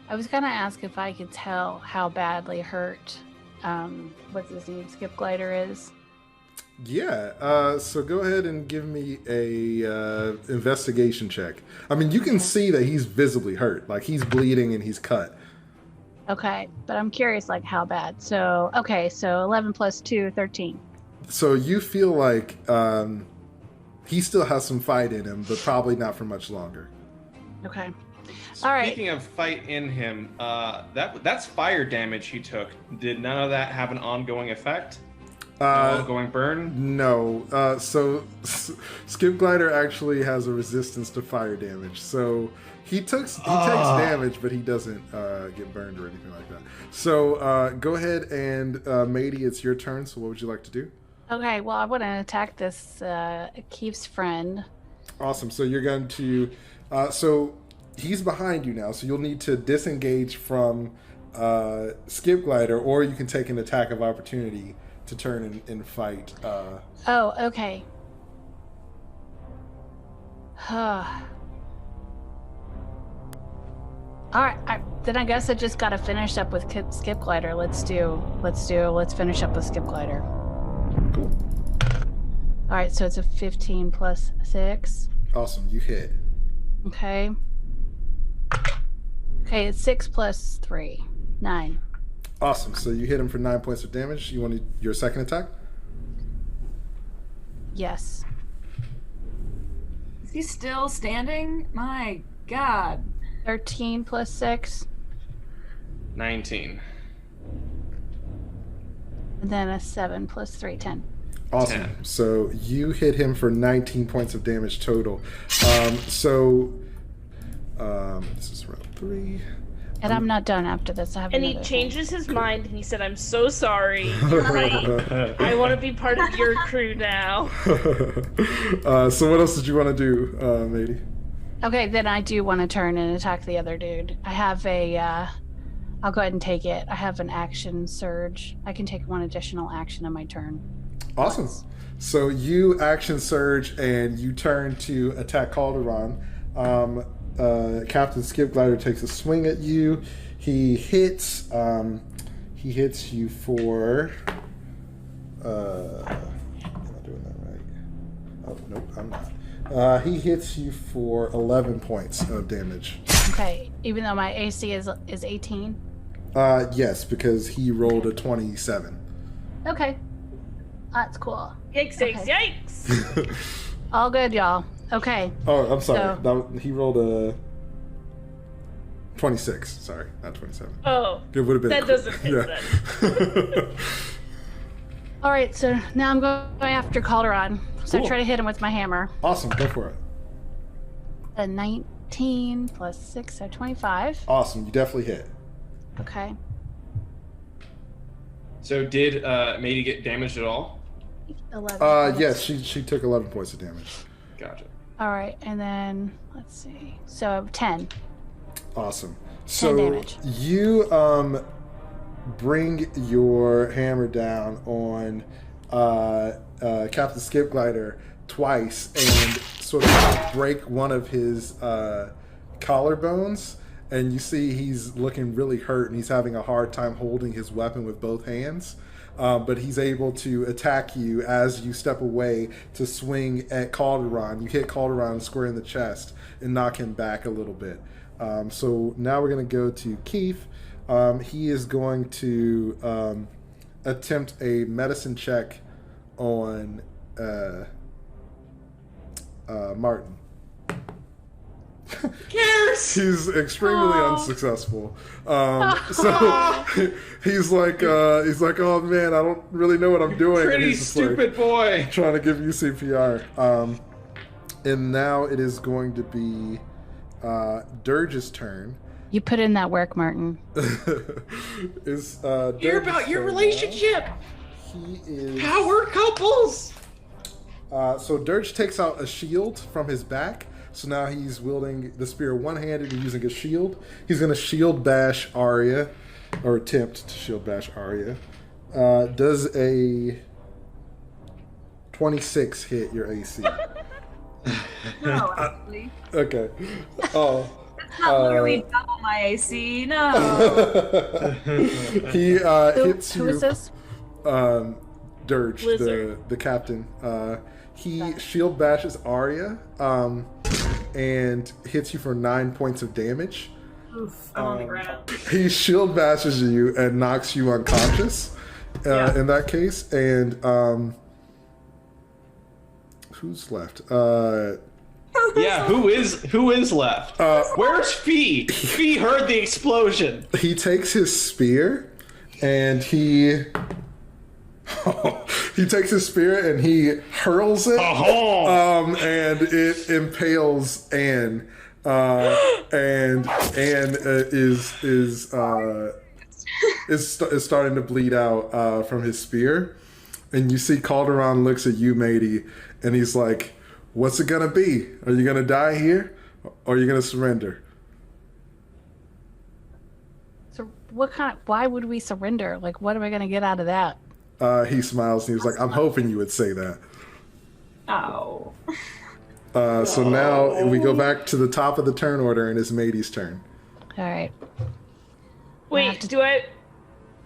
I was going to ask if I could tell how badly hurt, what's his name, Skipglider is. Yeah, so go ahead and give me a investigation check. I mean, you can see that he's visibly hurt. He's bleeding and he's cut. Okay, but I'm curious, how bad. So 11 plus 2, 13. So you feel like he still has some fight in him, but probably not for much longer. Okay. All right. Speaking of fight in him, that's fire damage he took. Did none of that have an ongoing effect? Ongoing burn? No. So Skipglider actually has a resistance to fire damage. So he takes damage, but he doesn't get burned or anything like that. So go ahead and Madie, it's your turn. So what would you like to do? Okay. Well, I want to attack this Keith's friend. Awesome. So you're going to. So he's behind you now. So you'll need to disengage from Skipglider, or you can take an attack of opportunity to turn and fight. Oh, okay. All right. Then I guess I just got to finish up with Skipglider. Let's finish up with Skipglider. Cool. All right. So it's a 15 plus 6. Awesome. You hit. Okay. Okay. It's 6 plus 3, 9. Awesome. So you hit him for 9 points of damage. You want your second attack? Yes. Is he still standing? My God. 13 plus 6. 19. And then a 7 plus 3, 10. Awesome. 10. So you hit him for 19 points of damage total. This is round 3. And I'm not done after this. I have And he another changes his mind, and he said, I'm so sorry. You're right. I want to be part of your crew now. So what else did you want to do, Madie? Okay, then I do want to turn and attack the other dude. I have I'll go ahead and take it. I have an action surge. I can take one additional action on my turn. Awesome. So you action surge and you turn to attack Calderon. Captain Skipglider takes a swing at you. He hits you for. Am I doing that right? Oh nope, I'm not. He hits you for 11 points of damage. Okay, even though my AC is 18. Yes, because he rolled a 27. Okay, that's cool. Yikes, Okay. yikes. All good, y'all. Okay. Oh, I'm sorry. So- He rolled a 26. Sorry, not 27. Oh, It would have been. that doesn't make sense. All right, so now I'm going after Calderon. So Cool. I try to hit him with my hammer. Awesome, go for it. A 19 plus 6, so 25. Awesome, you definitely hit. Okay. So did Madie get damaged at all? 11. points. Yes, she took 11 points of damage. Gotcha. All right, and then let's see. So 10. Awesome. So damage. you bring your hammer down on Captain Skipglider twice and sort of break one of his collarbones, and you see he's looking really hurt and he's having a hard time holding his weapon with both hands. But he's able to attack you as you step away to swing at Calderon. You hit Calderon square in the chest and knock him back a little bit. So now we're going to go to Keith. He is going to attempt a medicine check on Martin. Cares. He's extremely unsuccessful. So he's like, oh man, I don't really know what I'm doing. And Pretty he's just like, stupid boy. trying to give you CPR. And now it is going to be Dirge's turn. You put in that work, Martin. Is Hear about your turn relationship. now. He is Power couples. so Dirge takes out a shield from his back. So now he's wielding the spear one-handed and using a shield. He's going to shield bash Aria, or attempt to shield bash Aria. Does a 26 hit your AC? No, actually. Okay. Oh. It's not literally double my AC. No. He hits Who you. is this? Dirge, Lizard. the captain. He shield bashes Aria and hits you for 9 points of damage. Oof, I'm on the ground. He shield bashes you and knocks you unconscious Yeah. in that case. And who's left? Yeah, who is left? Where's Fee? Fee heard the explosion. He takes his spear and he takes his spear and he hurls it, and it impales Anne, and Anne is starting to bleed out from his spear, and you see Calderon looks at you, Madie, and he's like, "What's it gonna be? Are you gonna die here, or are you gonna surrender?" So why would we surrender? Like, what am I going to get out of that? He smiles and he's like, "I'm hoping you would say that." Ow. So now we go back to the top of the turn order, and it's Madie's turn. All right. Wait,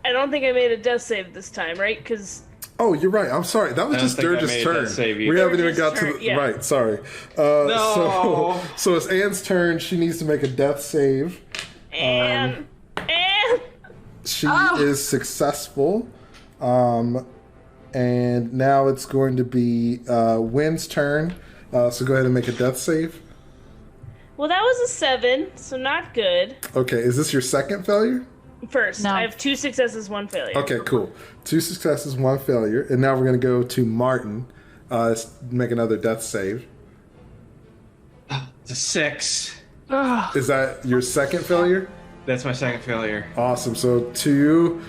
I don't think I made a death save this time, right? Because Oh, you're right. I'm sorry. That was I don't just think I Dirge's made a turn. death save We either. haven't even Dirge's got to turn, the yeah. right. Sorry. No. So it's Anne's turn. She needs to make a death save. and She is successful. And now it's going to be Wynn's turn. So go ahead and make a death save. well, that was a 7, so not good. Okay, is this your second failure? First, No. I have 2 successes, 1 failure. Okay, cool. 2 successes, 1 failure. And now we're going to go to Martin. Make another death save. It's a 6. Is that your second failure? That's my second failure. Awesome. So 2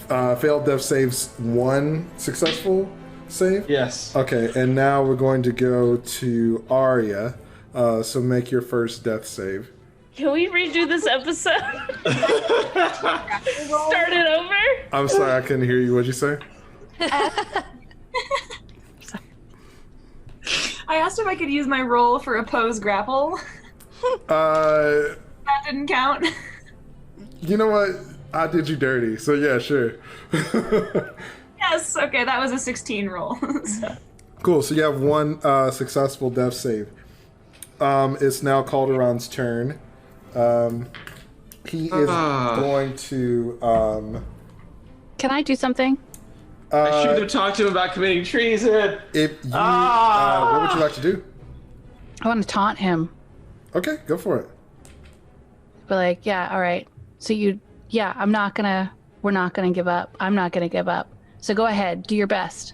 failed death saves, 1 successful save? Yes. Okay, and now we're going to go to Aria. So make your first death save. Can we redo this episode? Start it over? I'm sorry, I couldn't hear you. What'd you say? I asked if I could use my roll for oppose grapple. Uh, That didn't count. you know what? I did you dirty, so yeah, sure. Yes, okay, that was a 16 roll. So. Cool, so you have one successful death save. It's now Calderon's turn. He is going to... Can I do something? I should have talked to him about committing treason. If you... what would you like to do? I want to taunt him. Okay, go for it. But like, yeah, all right. So we're not gonna give up. I'm not gonna give up. So go ahead, do your best.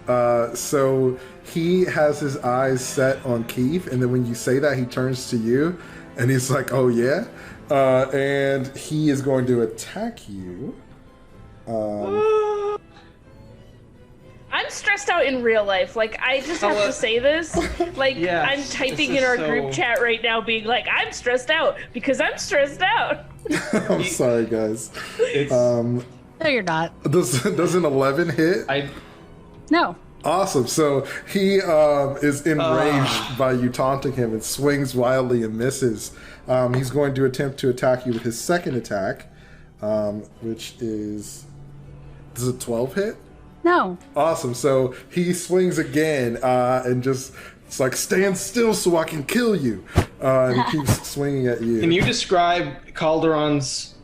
So he has his eyes set on Keith, and then when you say that, he turns to you, and he's like, "Oh yeah," and he is going to attack you. I'm stressed out in real life. Like, I just have to say this. Like, Yes, I'm typing this in our is group so- chat right now, being like, I'm stressed out because I'm stressed out. I'm sorry, guys. It's, No, you're not. Does an 11 hit? No. Awesome. So he is enraged by you taunting him and swings wildly and misses. He's going to attempt to attack you with his second attack, which is... Does a 12 hit? No. Awesome. So he swings again and just... It's like, stand still so I can kill you. And he keeps swinging at you. Can you describe Calderon's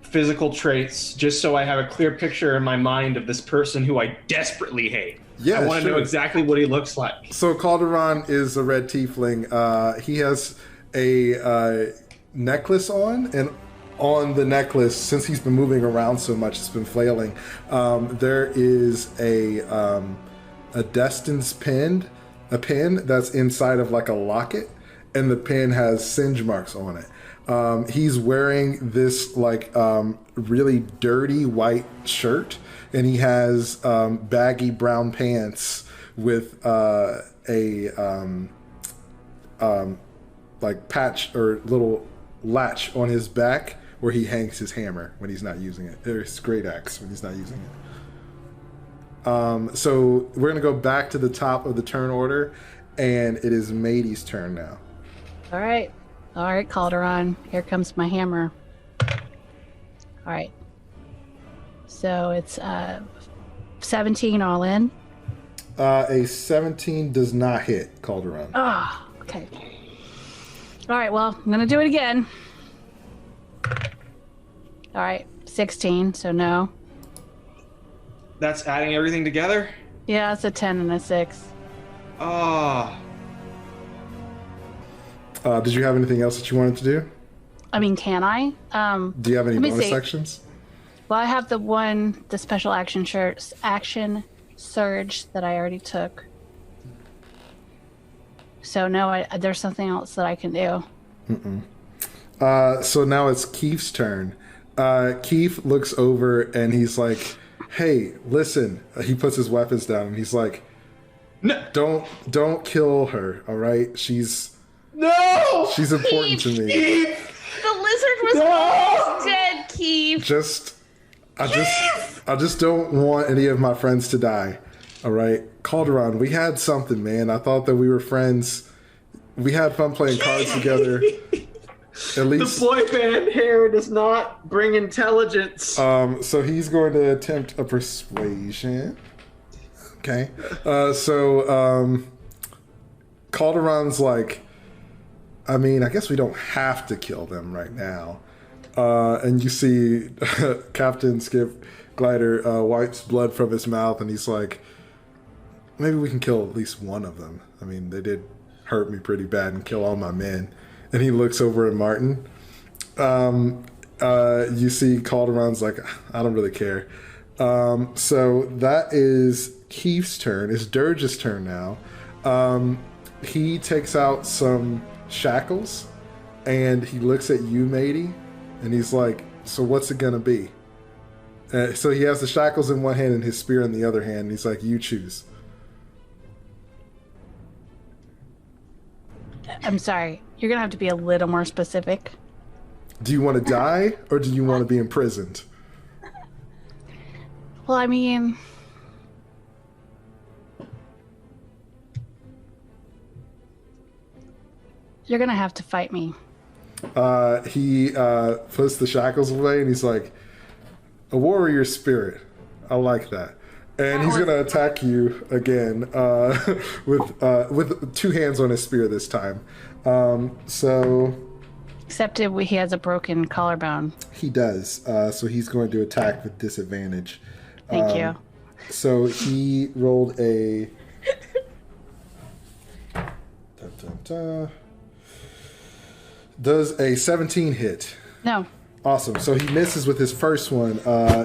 physical traits just so I have a clear picture in my mind of this person who I desperately hate? Yeah, I want to know sure. exactly what he looks like. So Calderon is a red tiefling. He has a necklace on, and on the necklace, since he's been moving around so much, it's been flailing. There is a Destin's pin, a pin that's inside of like a locket, and the pin has singe marks on it. He's wearing this like really dirty white shirt, and he has baggy brown pants with like patch or little latch on his back where he hangs his hammer when he's not using it, or his great axe when he's not using it. So we're gonna go back to the top of the turn order, and it is Madie's turn now. All right, Calderon. Here comes my hammer. All right. So it's 17 all in. A 17 does not hit Calderon. Oh, okay. All right, well, I'm gonna do it again. All right, 16, so no. That's adding everything together? Yeah, it's a 10 and a 6. Oh. Did you have anything else that you wanted to do? I mean, can I? Do you have any Let me bonus see. sections? Well, I have the special action surge that I already took. So no, there's something else that I can do. So now it's Keith's turn. Keith looks over and he's like, "Hey, listen." He puts his weapons down and he's like, No. "Don't kill her. All right? She's No! important to me. The lizard was almost dead, Keith. I just don't want any of my friends to die. All right, Calderon, we had something, man. I thought that we were friends. We had fun playing cards together. At least." The boy band hair does not bring intelligence. So he's going to attempt a persuasion. Okay. So Calderon's like, I mean, I guess we don't have to kill them right now. And you see Captain Skip Glider wipes blood from his mouth, and he's like, maybe we can kill at least one of them. I mean, they did hurt me pretty bad and kill all my men. And he looks over at Martin. You see Calderon's like, I don't really care. So that is Keith's turn. It's Dirge's turn now. He takes out some shackles, and he looks at you, Madie, and he's like, so what's it gonna be? So he has the shackles in one hand and his spear in the other hand, and he's like, you choose. I'm sorry. You're gonna have to be a little more specific. Do you want to die, or do you want to be imprisoned? Well, I mean, You're gonna have to fight me. He puts the shackles away and he's like, a warrior spirit. I like that. And he's gonna attack you again with 2 hands on his spear this time. Except he has a broken collarbone. He does. So he's going to attack with disadvantage. Thank you. So he rolled a. Does a 17 hit? No. Awesome. So he misses with his first one.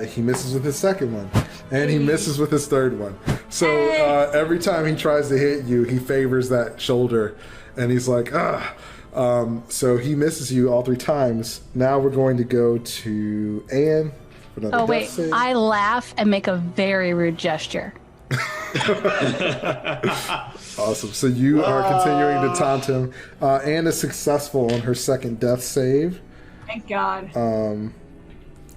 He misses with his second one, and he misses with his third one. So every time he tries to hit you, he favors that shoulder, and he's like, ah. So he misses you all 3 times. Now we're going to go to Anne. For another death wait. save. I laugh and make a very rude gesture. Awesome. So you are continuing to taunt him. Anne is successful on her second death save. Thank God. And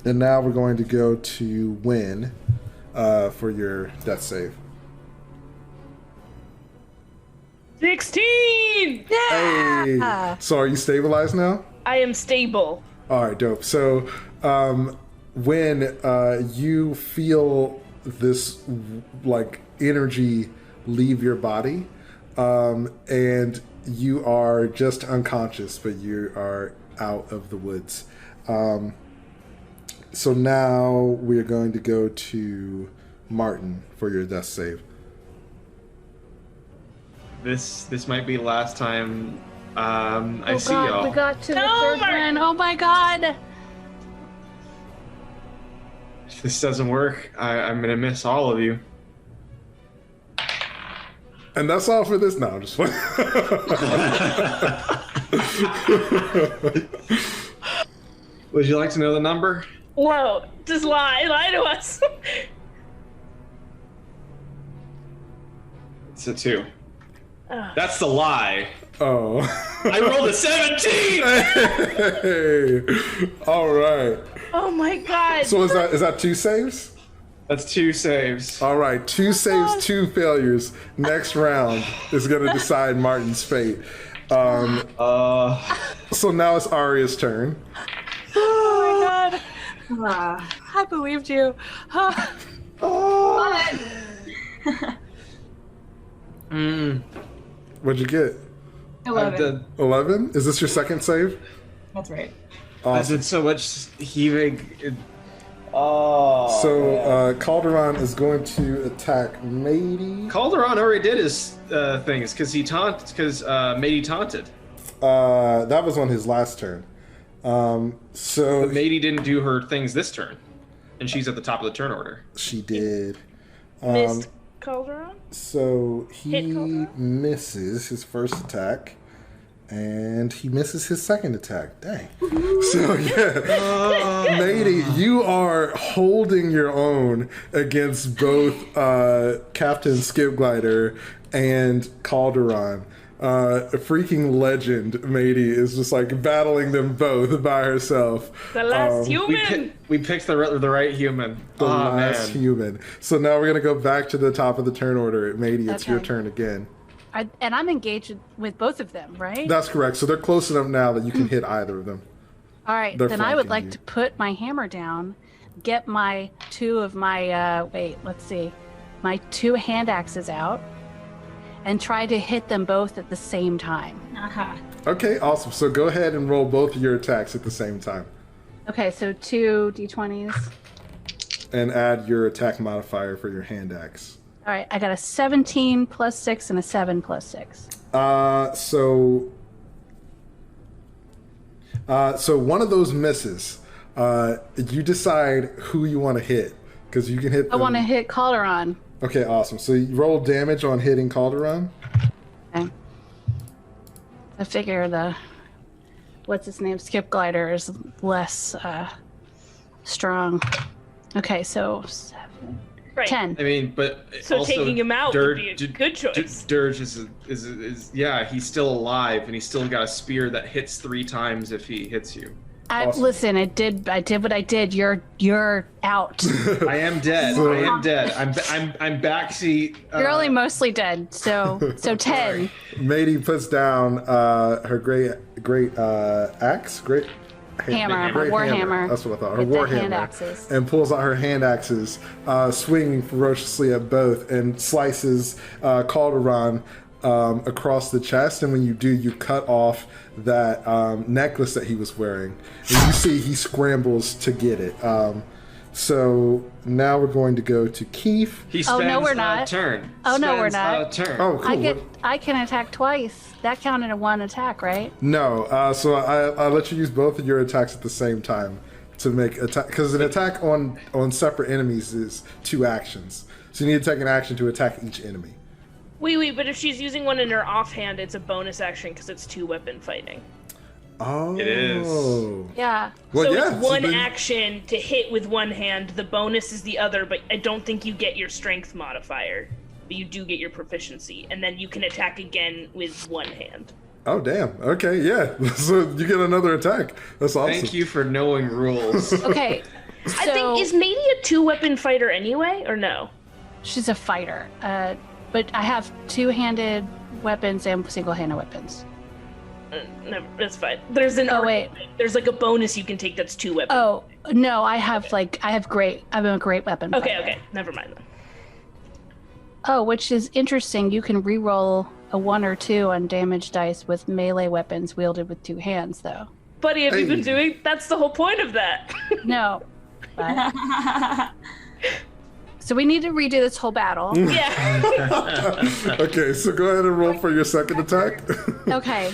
now we're going to go to Win for your death save. 16! Hey. So are you stabilized now? I am stable. All right, dope. So when you feel this like energy leave your body, and you are just unconscious, but you are out of the woods. So now we're going to go to Martin for your death save. This might be the last time I see God, y'all. we got to the No, third Martin. one. Oh my God. If this doesn't work, I'm gonna miss all of you. And that's all for this now. Just Would you like to know the number? Whoa, just lie to us. It's a 2. That's the lie. Oh. I rolled a 17. Hey. All right. Oh my God. So is that 2 saves? That's 2 saves. All right, 2 saves, 2 failures. Next round is going to decide Martin's fate. So now it's Aria's turn. Oh my God. Ah. I believed you. What'd you get? 11. 11? Is this your second save? That's right. I did so much heaving. So Calderon is going to attack Madie. Calderon already did his things because Madie taunted. That was on his last turn. So But Madie didn't do her things this turn, and she's at the top of the turn order. she did. Missed Calderon? So Hit he Calderon? misses his first attack, and he misses his second attack. Dang. So yeah, Madie, you are holding your own against both Captain Skipglider and Calderon. A freaking legend, Madie, is just like battling them both by herself. The last human. We picked the right human. The last human. So now we're gonna go back to the top of the turn order. Madie, it's your Okay. turn again. And I'm engaged with both of them, right? That's correct. So they're close enough now that you can hit either of them. All right. They're Then I would flanking like you. to put my hammer down, get my 2 of my, my 2 hand axes out, and try to hit them both at the same time. Aha. Okay, awesome. So go ahead and roll both of your attacks at the same time. Okay, so 2 d20s. And add your attack modifier for your hand axe. All right, I got a 17 plus 6 and a 7 plus 6. So one of those misses. You decide who you want to hit. Because you can hit I them. want to hit Calderon. Okay, awesome. So you roll damage on hitting Calderon. Okay. I figure what's his name, Skip Glider is less strong. Okay, so 7, Right. 10. I mean, but So also taking him out would be a good choice. Dirge is yeah, he's still alive and he's still got a spear that hits 3 times if he hits you. Awesome. Listen, I did what I did. You're out. I am dead. I am dead. I'm backseat. You're only mostly dead. So 10. Madie puts down her great axe, great Hammer, great war hammer. hammer. That's what I thought. Her With war the hand hammer, axes. and pulls out her hand axes, swinging ferociously at both, and slices Calderon across the chest. And when you do, you cut off that necklace that he was wearing, and you see he scrambles to get it. So now we're going to go to Keith. He spends no, we're not. a turn. Oh, no, we're Spends not. a turn. Oh, cool. I can attack twice. That counted in one attack, right? No, so I let you use both of your attacks at the same time to make attack, because an attack on separate enemies is 2 actions. So you need to take an action to attack each enemy. Wait, but if she's using one in her offhand, it's a bonus action because it's 2-weapon fighting. Oh, It is. Yeah. Well, So yeah, it's one then- action to hit with one hand, the bonus is the other, but I don't think you get your strength modifier. But you do get your proficiency, and then you can attack again with one hand. Oh, damn. Okay, yeah. So you get another attack. That's awesome. Thank you for knowing rules. Okay. So I think, is Madie a 2-weapon fighter anyway, or no? she's a fighter. But I have 2-handed weapons and single-handed weapons. No, that's fine. There's an wait. There's like a bonus you can take that's 2-weapon. Oh no, I'm a great weapon. Okay, fighter. okay. Never mind then. Oh, which is interesting. You can re-roll a 1 or 2 on damage dice with melee weapons wielded with 2 hands, though. Buddy, have you been Hey. doing? That's the whole point of that. No. But... So we need to redo this whole battle. Yeah. Okay, so go ahead and roll for your second attack. Okay.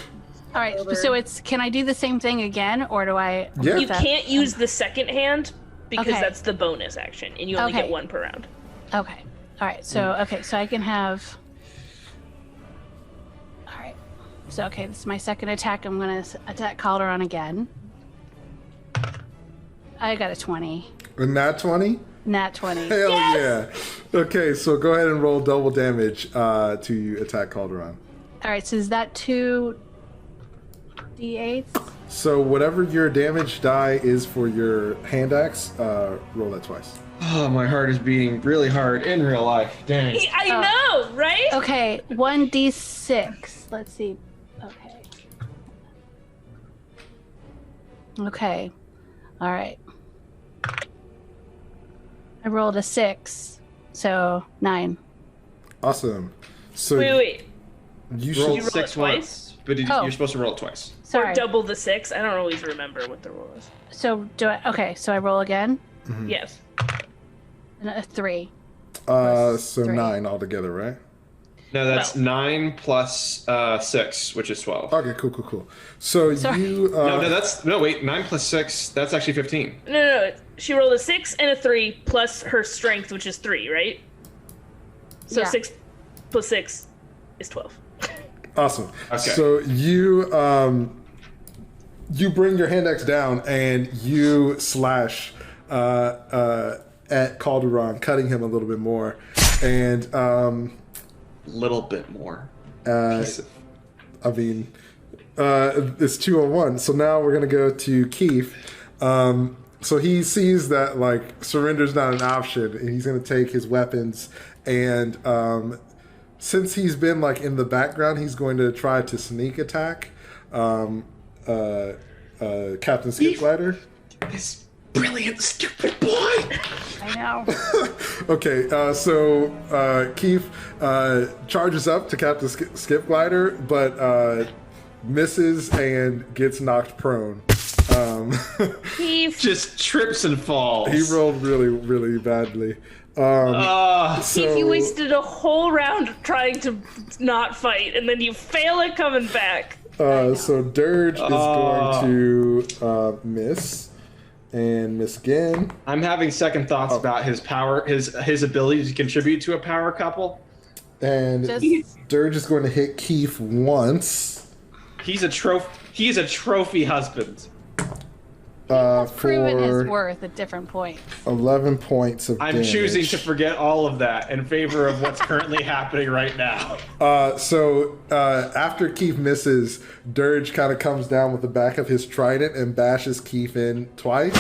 All right. So can I do the same thing again, or do I? Yeah. You can't use the second hand because Okay. that's the bonus action, and you only Okay. get 1 per round. Okay. All right. So I can have. All right. So this is my second attack. I'm gonna attack Calderon again. I got a 20. A nat 20? Nat 20. Hell yeah. Okay, so go ahead and roll double damage to attack Calderon. All right. So is that 2 d8s? So whatever your damage die is for your hand axe, roll that twice. Oh, my heart is beating really hard in real life. Dang. I know, right? Okay. 1d6. Let's see. Okay. Okay. All right. I rolled a 6, so 9. Awesome. So Wait. you Roll should roll 6 it twice? once, but Oh. you're supposed to roll it twice. Sorry. Or double the 6. I don't always remember what the roll is. So do I? Okay. So I roll again. Yes. A 3. so 3. 9 altogether, right? No, that's No. 9 plus 6, which is 12. Okay, cool. So Sorry. you Wait, 9 plus 6, that's actually 15. No. She rolled a 6 and a 3 plus her strength, which is 3, right? So Yeah. 6 plus 6 is 12. awesome. Okay. So you bring your hand axe down and you slash at Calderon, cutting him a little bit more, and Little bit more. it's 2-on-1. So now we're gonna go to Keith. So he sees that like surrender's not an option, and he's gonna take his weapons. And since he's been like in the background, he's going to try to sneak attack Captain Skipglider. This brilliant, stupid boy! I know. Okay, so Keith charges up to Captain Skipglider, but misses and gets knocked prone. He Just trips and falls. He rolled really, really badly. Steve, you wasted a whole round trying to not fight, and then you fail at coming back. So Dirge is going to miss and miss again. I'm having second thoughts about his power, his ability to contribute to a power couple. And Just- Dirge is going to hit Keith once. He's a trophy husband. Proven his for worth at different points. 11 points of I'm damage. choosing to forget all of that in favor of what's currently happening right now. So after Keith misses, Dirge kind of comes down with the back of his trident and bashes Keith in twice.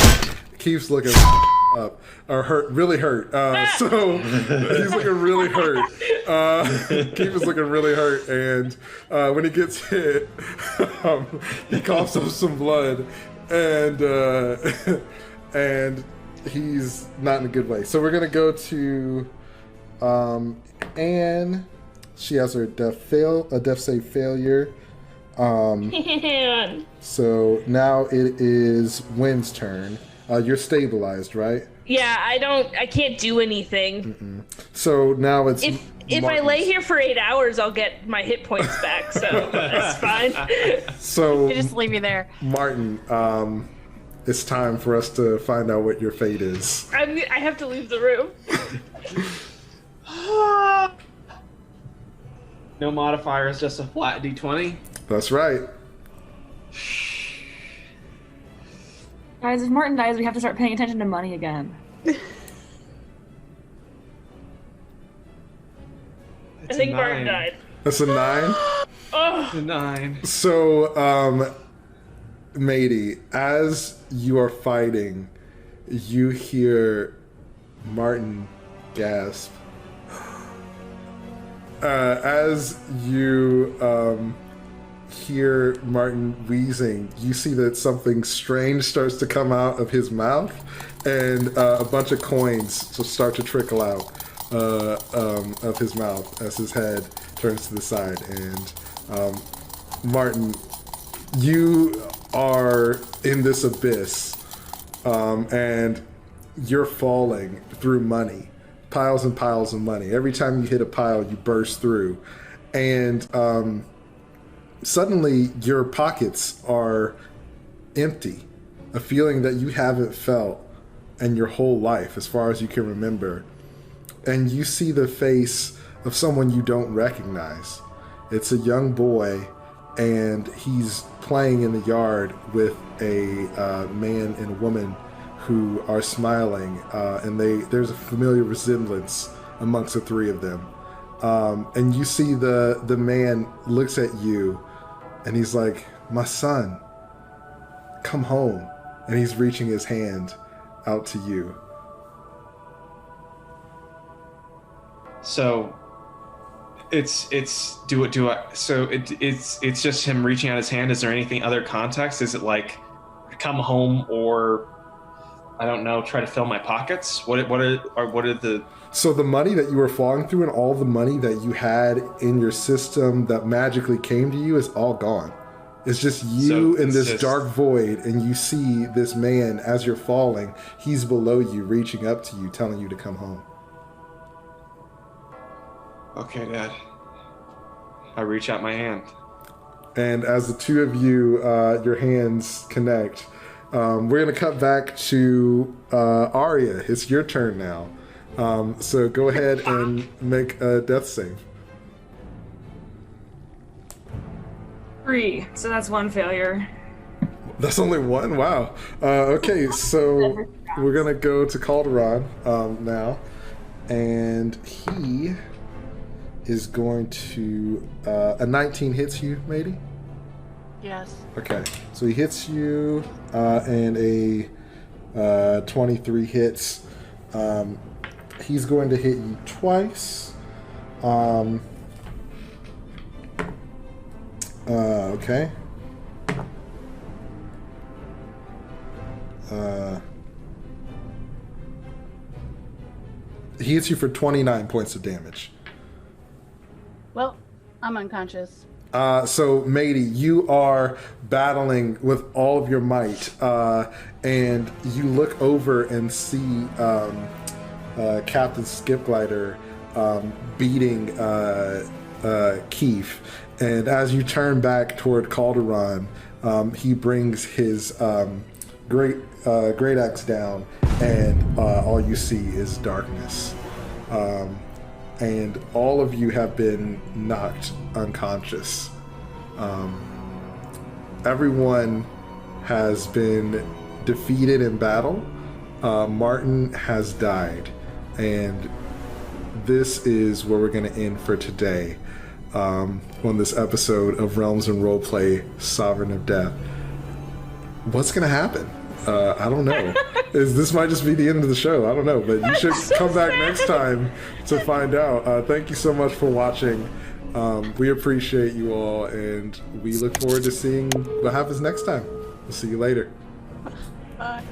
Keith's looking up, or hurt, really hurt. So he's looking really hurt. Keith is looking really hurt, and when he gets hit, he coughs up some blood, and and he's not in a good way. So we're gonna go to Anne. She has her death save failure. So now it is Wynn's turn. You're stabilized, right? Yeah, I can't do anything. So now it's If I lay here for 8 hours, I'll get my hit points back, so that's fine. So They just leave you there. Martin, it's time for us to find out what your fate is. I have to leave the room. No modifiers, just a flat d20. That's right. Guys, if Martin dies, we have to start paying attention to money again. I think Martin died. That's a 9. Oh, A 9. So, Madie, as you are fighting, you hear Martin gasp. As you hear Martin wheezing, you see that something strange starts to come out of his mouth, and a bunch of coins just start to trickle out of his mouth as his head turns to the side. And Martin, you are in this abyss, and you're falling through money, piles and piles of money. Every time you hit a pile, you burst through, and suddenly your pockets are empty, a feeling that you haven't felt in your whole life as far as you can remember. And you see the face of someone you don't recognize. It's a young boy, and he's playing in the yard with a man and a woman who are smiling, and there's a familiar resemblance amongst the three of them. And you see the man looks at you, and he's like, "My son, come home." And he's reaching his hand out to you. So it's just him reaching out his hand. Is there anything other context? Is it like come home, or I don't know, try to fill my pockets? What are the So the money that you were falling through and all the money that you had in your system that magically came to you is all gone. It's just you in this dark void, and you see this man as you're falling. He's below you, reaching up to you, telling you to come home. Okay, Dad. I reach out my hand. And as the two of you, your hands connect, we're going to cut back to Aria. It's your turn now. So go ahead and make a death save. 3, so that's 1 failure. That's only one? Wow. Okay, so we're going to go to Calderon now. And he is going to... a 19 hits you, Madie? Yes. Okay, so he hits you, and a 23 hits. He's going to hit you twice. Okay. He hits you for 29 points of damage. Well, I'm unconscious. So, Madie, you are battling with all of your might, and you look over and see Captain Skipglider beating Keith. And as you turn back toward Calderon, he brings his great axe down, and all you see is darkness. And all of you have been knocked unconscious. Everyone has been defeated in battle. Martin has died, and this is where we're going to end for today on this episode of Realms and Roleplay Sovereign of Death. What's going to happen? I don't know. This might just be the end of the show. I don't know, but you should come back next time to find out. Thank you so much for watching. We appreciate you all, and we look forward to seeing what happens next time. We'll see you later. Bye.